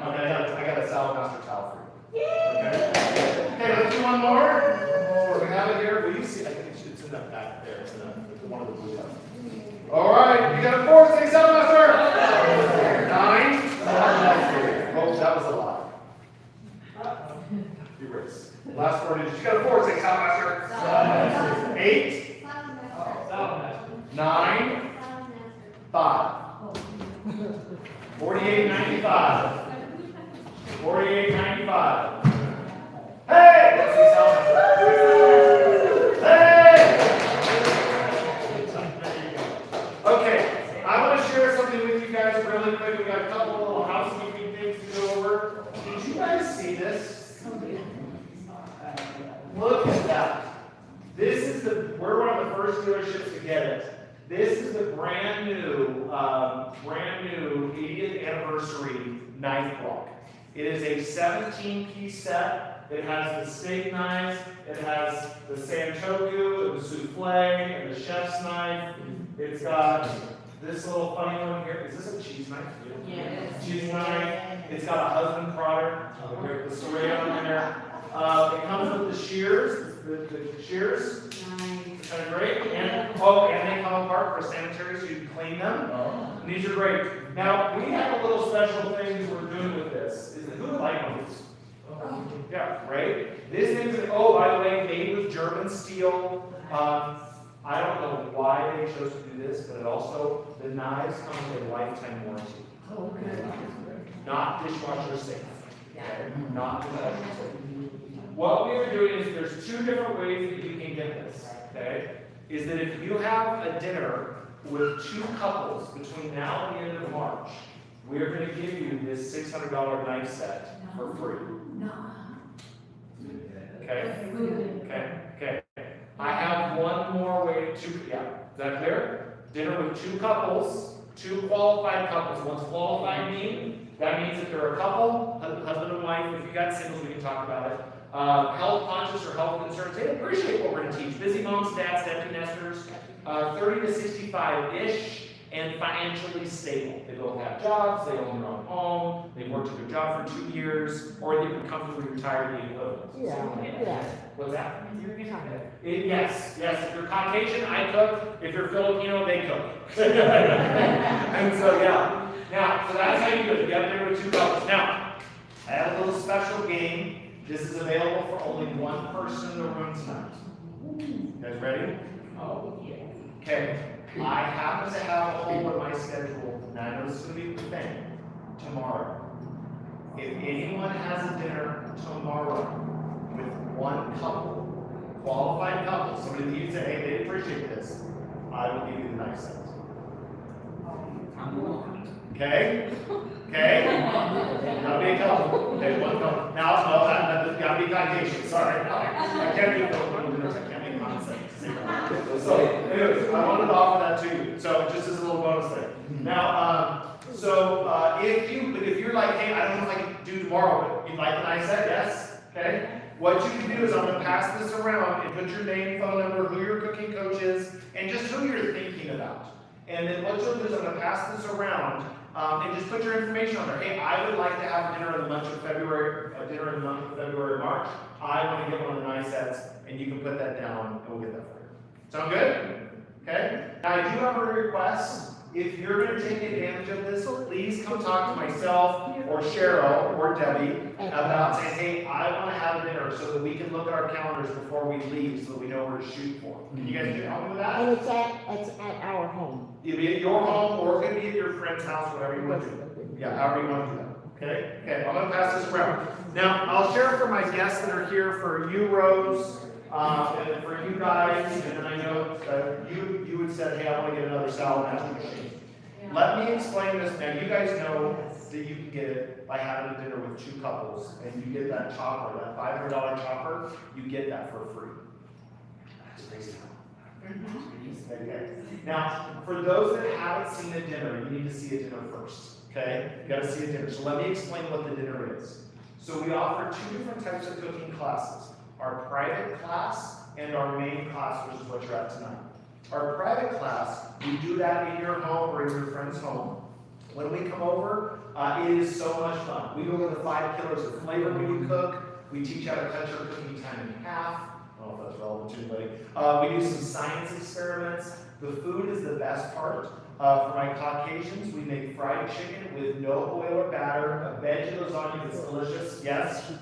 Speaker 1: Okay, I got a Saladmaster towel for you. $48.95. $48.95. Hey! Let's see Saladmaster. Hey! Okay, I want to share something with you guys really quick. We got a couple of little housekeeping things to go over. Did you guys see this? Look at that. This is we're one of the first dealerships to get it. This is the brand new 80th anniversary knife block. It is a 17-piece set. It has the steak knives, it has the santoku, and the souffle, and the chef's knife. It's got this little funny one here. Is this a cheese knife?
Speaker 5: Yes.
Speaker 1: Cheese knife. It's got a husband prodder, the serrate on there. It comes with the shears, the shears. Nice. Kind of great. And they come apart for sanitary, so you can clean them. And these are great. Now, we have a little special thing we're doing with this. Who would like one of these? Yeah, right? This thing's, by the way, made with German steel. I don't know why they chose to do this, but it also, the knives come with a lifetime warranty.
Speaker 3: Okay.
Speaker 1: Not dishwasher safe. Okay? Not dishwasher safe. What we are doing is there's two different ways that you can get this. Okay? Is that if you have a dinner with two couples between now and the end of March, we are going to give you this $600 knife set for free. Okay? Okay. I have one more way to, is that clear? Dinner with two couples, two qualified couples. What's qualified mean? That means that they're a couple, husband and wife. If you got singles, we can talk about it. Health conscious or health concerns. They appreciate what we're going to teach. Busy moms, dads, empty nesters, 30 to 65-ish, and financially stable. They both have jobs, they own their own home, they've worked at their job for 2 years, or they've been comfortably retired the equivalent.
Speaker 3: Yeah.
Speaker 1: What's that? Yes. If you're Caucasian, I cook. If you're Filipino, they cook. And so, Now, so that's how you do it. You have dinner with two couples. Now, I have a little special game. This is available for only one person in the room tonight. You guys ready?
Speaker 5: Oh, yeah.
Speaker 1: Okay. I happen to have a hole in my schedule, and I know this is going to be the thing, tomorrow. If anyone has a dinner tomorrow with one couple, qualified couple, somebody that you say, hey, they appreciate this, I will give you the knife set. Okay? Gotta be a couple. Okay, one couple. Now, no, that gotta be Caucasian. Sorry. I can't do Filipino dinners. I can't make concepts. So, anyways, I wanted to offer that to you. So, just as a little bonus thing. Now, if you're like, hey, I don't know if I can do tomorrow, but you'd like the knife set? Yes? Okay? What you can do is I'm going to pass this around and put your name, phone number, who your cooking coach is, and just who you're thinking about. And then what you'll do is I'm going to pass this around and just put your information on there. Hey, I would like to have dinner in the month of February, March. I want to get one of the knife sets, and you can put that down, and we'll get that for you. Sound good? Okay? Now, I do have a request. If you're going to take advantage of this, please come talk to myself or Cheryl or Debbie about saying, hey, I want to have dinner so that we can look at our calendars before we leave so that we know where to shoot for. Can you guys help me with that?
Speaker 3: And it's at our home.
Speaker 1: It'll be at your home or it could be at your friend's house, whatever you want to do. Yeah, however you want to do that. Okay, I'm going to pass this around. Now, I'll share for my guests that are here, for you, Rose, and then for you guys, and then I know you had said, hey, I want to get another Saladmaster machine. Yeah. Let me explain this. Now, you guys know that you can get it by having a dinner with two couples, and you get that chopper, that $500 chopper, you get that for free. That's crazy. Okay. Now, for those that haven't seen a dinner, you need to see a dinner first. Okay? You got to see a dinner. So let me explain what the dinner is. So we offer two different types of cooking classes. Our private class and our main class, which is what you're at tonight. Our private class, we do that in your home or in your friend's home. When we come over, it is so much fun. We go over the 5 pillars of flavor when you cook. We teach how to cut your cooking time in half. I don't know if that's relevant to anybody. We do some science experiments. The food is the best part. For my Caucasians, we make fried chicken with no oil or batter, a veggie lasagna that's delicious. Yes,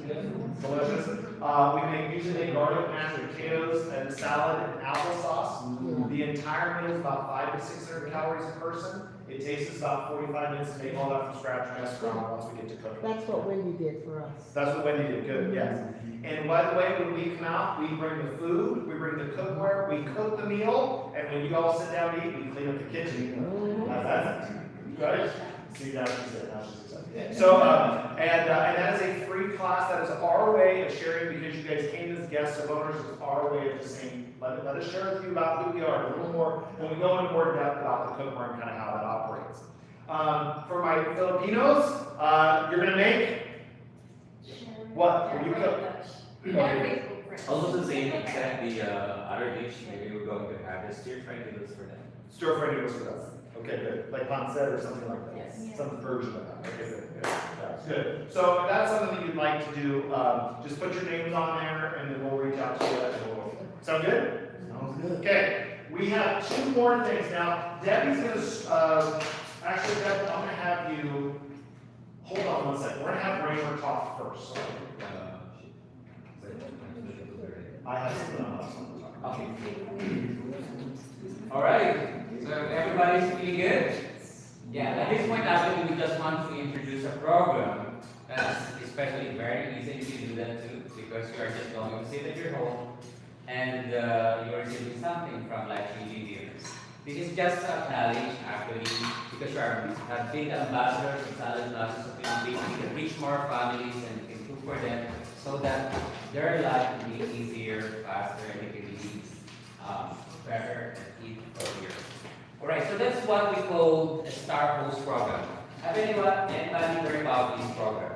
Speaker 1: delicious. We usually make garlic mashed potatoes and salad and applesauce. The entire meal is about 500 to 600 calories a person. It takes us about 45 minutes to make all that from scratch and mess around once we get to cooking.
Speaker 3: That's what Wendy did for us.
Speaker 1: That's what Wendy did, good, yes. And by the way, when we come out, we bring the food, we bring the cookware, we cook the meal, and when you all sit down to eat, we clean up the kitchen. That's right? See, now she's there, now she's excited. So, and that is a free class, that is our way of sharing, because you guys came as guests of owners, it's our way of just saying, let us share with you about who we are, a little more, when we go into more depth about the cookware and kind of how that operates. For my Filipinos, you're gonna make what? Will you cook? Okay.
Speaker 4: Almost the same, except the other dish, maybe we're going to have the stir-fried noodles for them.
Speaker 1: Stir fry noodles for us. Okay, good. Like pancit or something like that?
Speaker 4: Yes.
Speaker 1: Some version of that. Okay, good. Good. That's good. So if that's something that you'd like to do, just put your names on there and then we'll reach out to you and we'll, sound good?
Speaker 7: Sounds good.
Speaker 1: Okay, we have two more things. Now, Debbie's gonna, actually, Deb, I'm gonna have you, hold on one second. We're gonna have Raymond talk first. I have something else.
Speaker 4: Okay. All right, so everybody's feeling good? Yeah, at this point, actually, we just want to introduce a program that's especially very easy to do that too, because you are just going to sit at your home and you are receiving something from like engineers. This is just to acknowledge, actually, because you are big ambassadors of Saladmaster, so we can reach more families and we can cook for them so that their life will be easier, faster, and they can live better and eat healthier. Alright, so that's what we call a Star Host program. Have anybody heard about this program?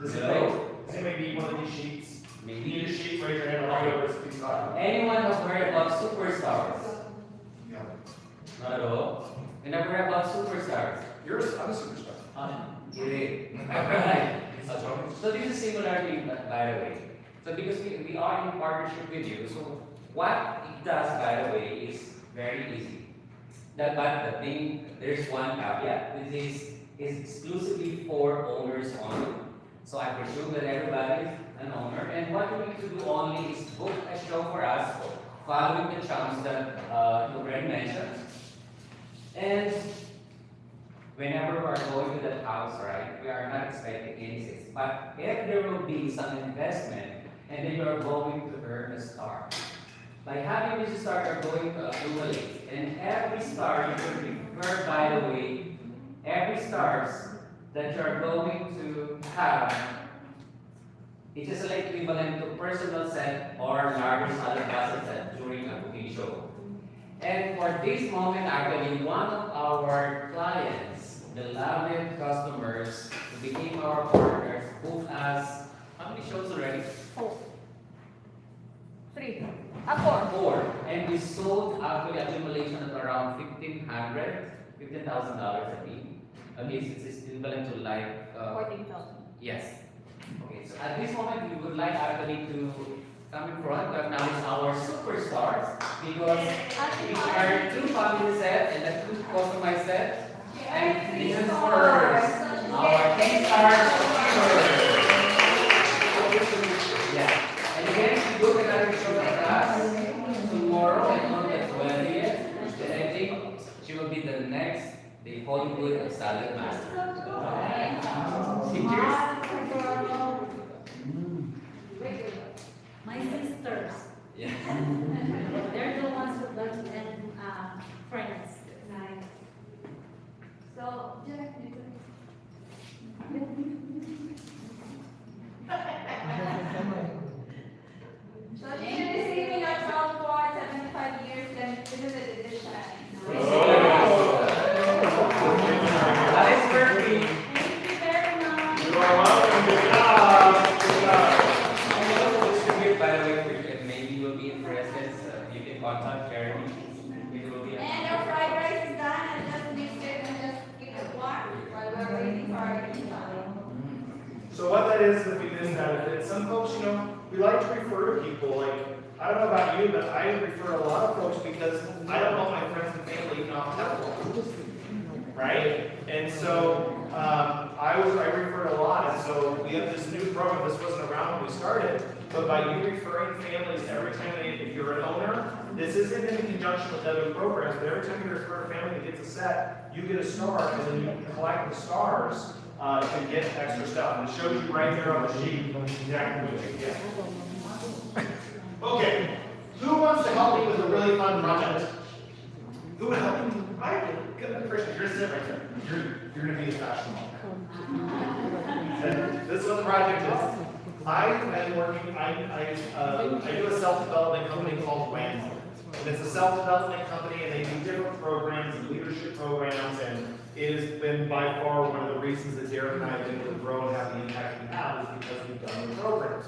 Speaker 1: Does
Speaker 4: No?
Speaker 1: anybody need one of these sheets?
Speaker 4: Maybe.
Speaker 1: Need a sheet, raise your hand, I'll go over this piece of
Speaker 4: Anyone have heard about superstars?
Speaker 1: Yeah.
Speaker 4: Not at all. You never heard about superstars?
Speaker 1: I'm a superstar.
Speaker 4: Alright. So this is similarly, by the way. So because we are in partnership with you, so what it does, by the way, is very easy. But the thing, there's one caveat. This is exclusively for owners only. So I presume that everybody is an owner. And what you need to do only is book a show for us, following the channels that you already mentioned. And whenever we are going to that house, right, we are not expecting any sales. But if there will be some investment, and then you are going to earn a star. By having this star, you're going to accumulate. And every star you should refer, by the way, every stars that you're going to have, it is like equivalent to personal set or larger Saladmaster set during a cooking show. And for this moment, actually, one of our clients, the beloved customers who became our partners, booked us, how many shows already?
Speaker 2: 4. 3. 4.
Speaker 4: 4. And we sold actually accumulation of around $1,000 a piece. At least it's equivalent to like
Speaker 2: 14,000.
Speaker 4: yes. Okay, so at this moment we would like actually to come in front to acknowledge our superstars because we are 2 family set and a 2 customized set. And this is first our 10 stars. Yeah. And again, we book another show with us tomorrow and on the 20th. And I think she will be the next, the Hollywood of Saladmaster. Cheers.
Speaker 6: My sisters,
Speaker 4: Yeah.
Speaker 6: they're the ones who love and friends.
Speaker 2: Nice. So, Jack, so she's receiving a 12 for 75 years, then limited edition.
Speaker 4: That is perfect.
Speaker 6: Thank you very much.
Speaker 1: You are welcome, good job, good job.
Speaker 4: I will distribute, by the way, and maybe you will be interested. You can contact Jeremy. It will be
Speaker 2: And our fried rice is done, and just mix it and just keep it warm while we're waiting for our inside.
Speaker 1: So what that is, if we missed that, is that some folks, you know, we like to refer to people, like, I don't know about you, but I refer a lot of folks because I don't want my friends and family not to have one, right? And so, I referred a lot, and so we have this new program. This wasn't around when we started, but by you referring families every time if you're an owner, this isn't in conjunction with other programs, but every time you refer a family that gets a set, you get a star, and then you collect the stars to get extra stuff. And it shows you right there on the sheet exactly what you get. Okay, who wants to help me with a really fun project? Who would help me? I can. Good, Christian, you're gonna sit right there. You're gonna be a fashion model. This is what the project is. I am working. I do a self-development company called WANDO. And it's a self-development company, and they do different programs and leadership programs, and it has been by far one of the reasons that Derek and I have been able to grow and have the impact we have is because we've done the programs.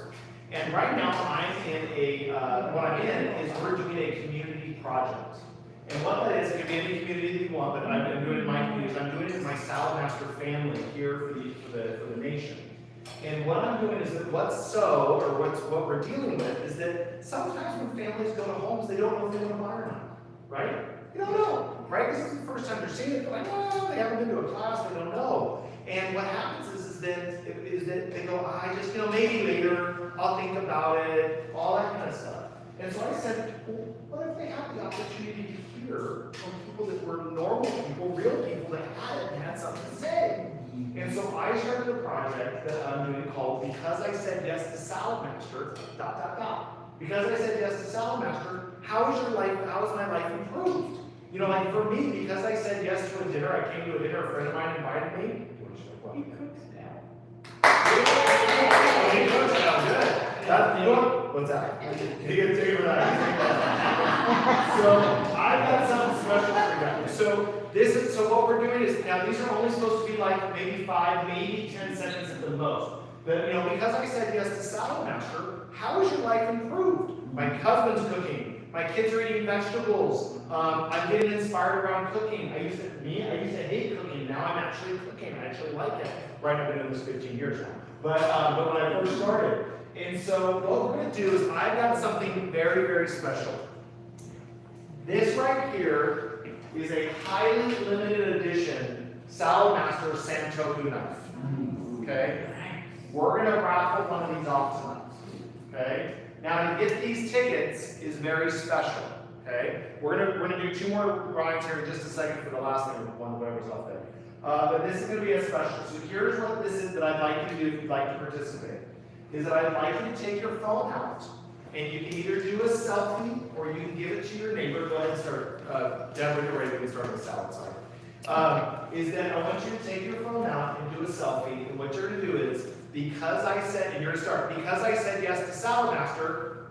Speaker 1: And right now, I'm in what I'm in is we're doing a community project. And what that is, it can be any community that you want, but I'm doing it in my community. I'm doing it in my Saladmaster family here for the nation. And what I'm doing is that what we're dealing with is that sometimes when families go to homes, they don't know if they want to buy or not, right? They don't know, right? This is the first time they're seeing it. They're like, oh, they haven't been to a class, they don't know. And what happens is that they go, I just, maybe later, I'll think about it, all that kind of stuff. And so I said, well, what if they have the opportunity to hear from people that were normal people, real people that had something to say? And so I started a project that I'm doing called Because I Said Yes to Saladmaster, ... Because I said yes to Saladmaster, how is my life improved? Like for me, because I said yes to a dinner, I came to a dinner, a friend of mine invited me. He cooks now. He cooks now, good. What's that? He gets to for that. So I've got something special for you. So what we're doing is, now these are only supposed to be like maybe 5, maybe 10 seconds at the most. But because I said yes to Saladmaster, how is your life improved? My husband's cooking. My kids are eating vegetables. I'm getting inspired around cooking. I used to hate cooking. Now I'm actually cooking. I actually like it. Right, I've been doing this 15 years now. But when I first started. And so what we're going to do is I've got something very, very special. This right here is a highly limited edition Saladmaster Santoku knife. Okay? We're going to raffle one of these off tonight. Okay? Now to get these tickets is very special. Okay? We're gonna do 2 more drawings here in just a second for the last one, whatever's off there. But this is going to be a special. So here's what this is that I'd like you to do if you'd like to participate. Is that I'd like you to take your phone out, and you can either do a selfie, or you can give it to your neighbor. Go ahead and start. Dad, when you're ready, we can start with salad, sorry. Is that I want you to take your phone out and do a selfie, and what you're going to do is, because I said yes to Saladmaster,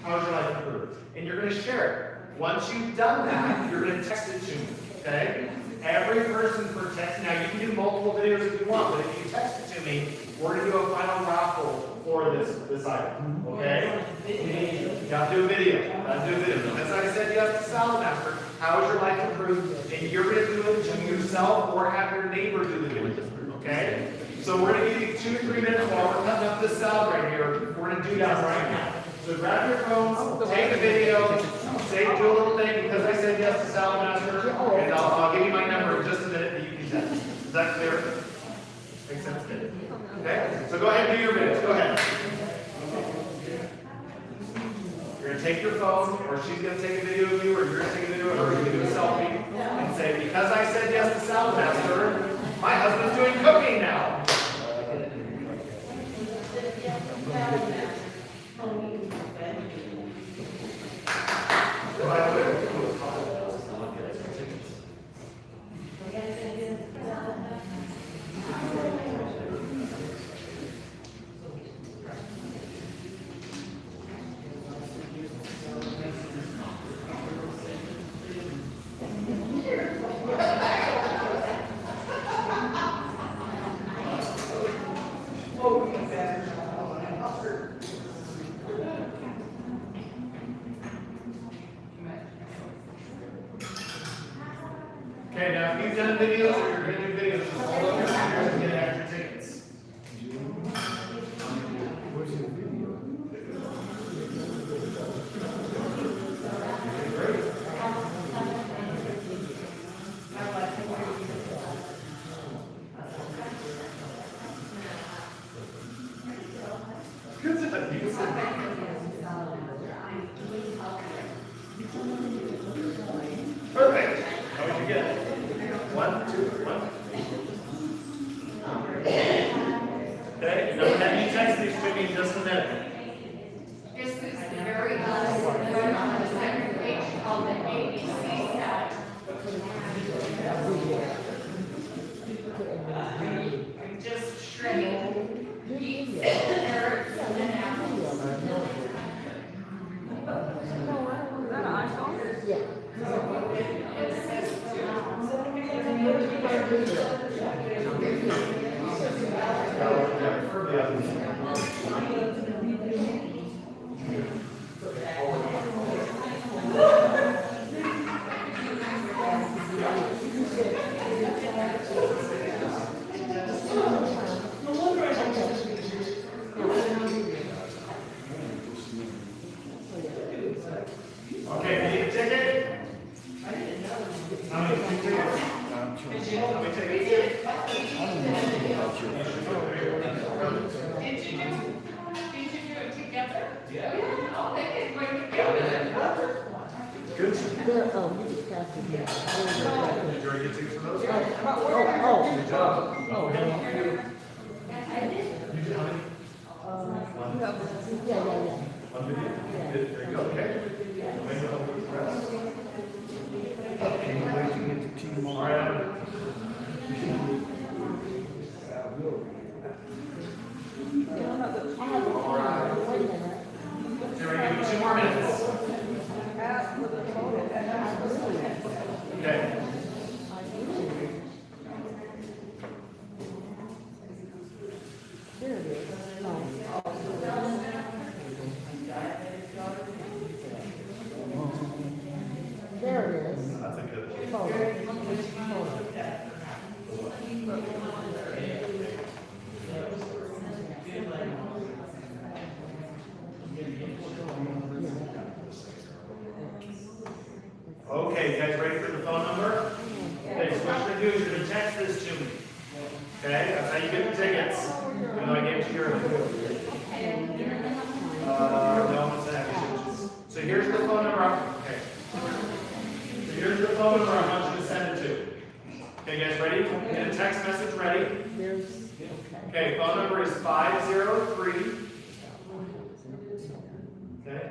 Speaker 1: how's your life improved? And you're going to share it. Once you've done that, you're going to text it to me, okay? Every person per text. Now, you can do multiple videos if you want, but if you text it to me, we're going to do a final raffle for this item, okay? You got to do a video. Because I said yes to Saladmaster, how is your life improved? And you're going to do it to yourself or have your neighbor do the video, okay? So we're going to give you 2 to 3 minutes while we're cutting up this salad right here. We're going to do that right now. So grab your phones, take a video, do a little thing because I said yes to Saladmaster, and I'll give you my number in just a minute that you can text. Is that clear? Makes sense? Okay? So go ahead and do your videos. Go ahead. You're going to take your phone, or she's going to take a video of you, or you're going to take a video of her, or you're going to do a selfie, and say, because I said yes to Saladmaster, my husband's doing cooking now. Okay, now if you've done videos or you're going to do videos, just hold up your fingers and get extra tickets. Perfect. How would you get? 1, 2, 1. Okay, now have you text these to me in just a minute?
Speaker 5: This is the very last one on the second page called the ABC set. I'm just shredding beets, carrots, and apples.
Speaker 3: Yeah.
Speaker 5: It says
Speaker 1: Okay, need a ticket? How many tickets? How many tickets?
Speaker 5: Did you do it together? Yeah. Oh, they can bring it together.
Speaker 1: Good.
Speaker 3: There, oh, you just passed it here.
Speaker 1: Did you already get tickets for those?
Speaker 3: Oh,
Speaker 1: Good job.
Speaker 3: oh,
Speaker 1: You did how many?
Speaker 3: yeah.
Speaker 1: One video? Good, there you go, okay. Wait till the rest.
Speaker 7: Can't wait to get the team
Speaker 1: All
Speaker 7: on.
Speaker 1: right, Adam.
Speaker 3: I have a phone. Wait a minute.
Speaker 1: So we're gonna give you 2 more minutes. Okay.
Speaker 3: There it is. There it is.
Speaker 1: That's a good.
Speaker 3: Photo.
Speaker 1: Okay, you guys ready for the phone number? Okay, so what you're gonna do is you're gonna text this to me. Okay, that's how you get the tickets. Even though I gave it to you earlier. No, it's not. So here's the phone number. Okay. So here's the phone number I want you to send it to. Okay, guys, ready? Get a text message ready.
Speaker 3: There's,
Speaker 1: Okay, phone number is 503. Okay,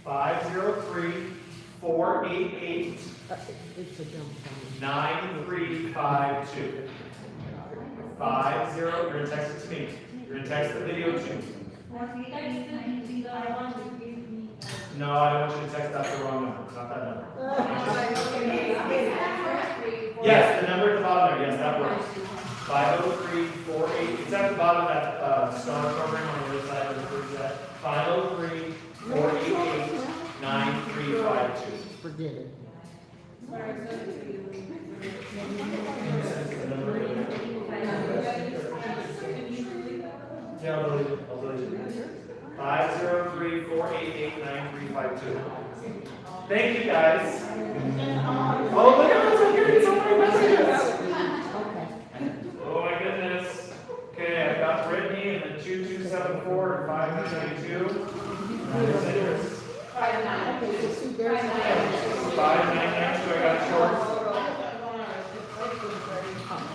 Speaker 1: 503-488.
Speaker 3: it's a jump phone.
Speaker 1: 9352. 50, you're gonna text it to me. You're gonna text the video to me. No, I don't want you to text out the wrong number, it's not that number. Yes, the number at the bottom there, yes, that works. 503-48, it's at the bottom of that star program on the other side of the first set. 503-488-9352.
Speaker 3: Forget it.
Speaker 1: Yeah, I'll delete it. 503-488-9352. Thank you, guys. Oh, look at this, I'm getting so many messages.
Speaker 3: Okay.
Speaker 1: Oh, my goodness. Okay, I've got Brittany and the 2274 and 592.
Speaker 3: Okay, so see, there's.
Speaker 1: 599, so I got shorts.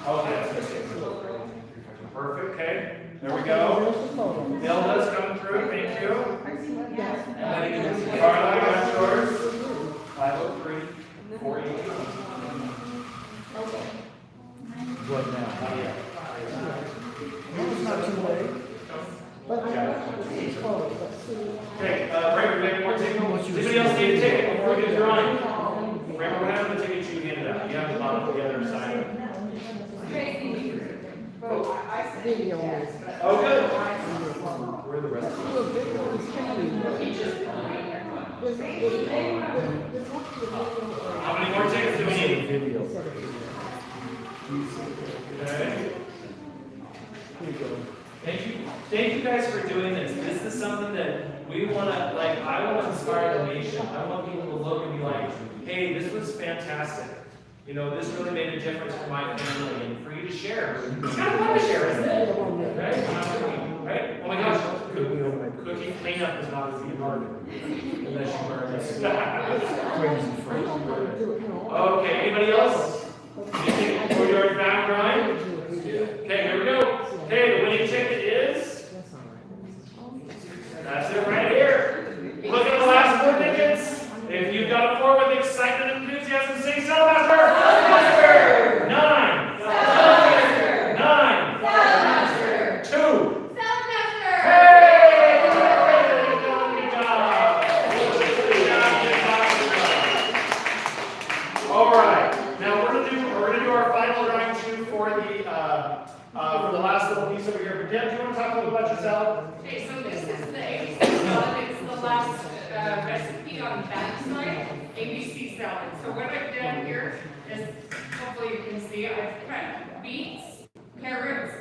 Speaker 1: Okay, that's good. Perfect, okay. There we go.
Speaker 3: There's the photo.
Speaker 1: Hilda's coming through, thank you.
Speaker 3: Yes.
Speaker 1: Carla, I got yours. 503-488.
Speaker 7: What now?
Speaker 1: Not yet.
Speaker 7: No, it's not too late.
Speaker 3: But I want to see the photo, but see.
Speaker 1: Okay, Raymond, we have more tickets. Does anybody else need a ticket before we do the drawing? Raymond, we're having the tickets you handed out. You have the bottom of the other side.
Speaker 3: Video is.
Speaker 1: Oh, good.
Speaker 7: Where are the rest of
Speaker 3: Do a video is coming. There's a video. There's actually a video.
Speaker 1: How many more tickets do we need?
Speaker 7: the video?
Speaker 1: Okay.
Speaker 7: Here you go.
Speaker 1: Thank you guys for doing this. This is something that we want to, like, I want to inspire the nation. I want people to look and be like, hey, this was fantastic. You know, this really made a difference for my family and for you to share. It's kind of fun to share, isn't it? Right?
Speaker 8: Right? Oh my gosh, cooking cleanup is not as hard. Unless you wear this.
Speaker 7: Crazy
Speaker 3: I
Speaker 7: phrase.
Speaker 3: don't want to do it, no.
Speaker 8: Okay, anybody else? Anything before you already back, Ryan? Okay, here we go. Okay, the winning ticket is,
Speaker 3: That's all right.
Speaker 8: that's it right here. Look at the last four digits. If you've got a 4 with excitement and enthusiasm, say Saladmaster. Saladmaster. 9. Saladmaster. 9.
Speaker 2: Saladmaster.
Speaker 8: 2.
Speaker 2: Saladmaster.
Speaker 8: Hey! Good job. Good job. Good job. All right. Now we're gonna do our final drawing too for the last little piece over here. But Deb, do you want to talk a little about your salad?
Speaker 5: Okay, so this is the ABC salad, it's the last recipe on the back side, ABC salad. So what I've done here is, hopefully you can see, I've cut beets, carrots,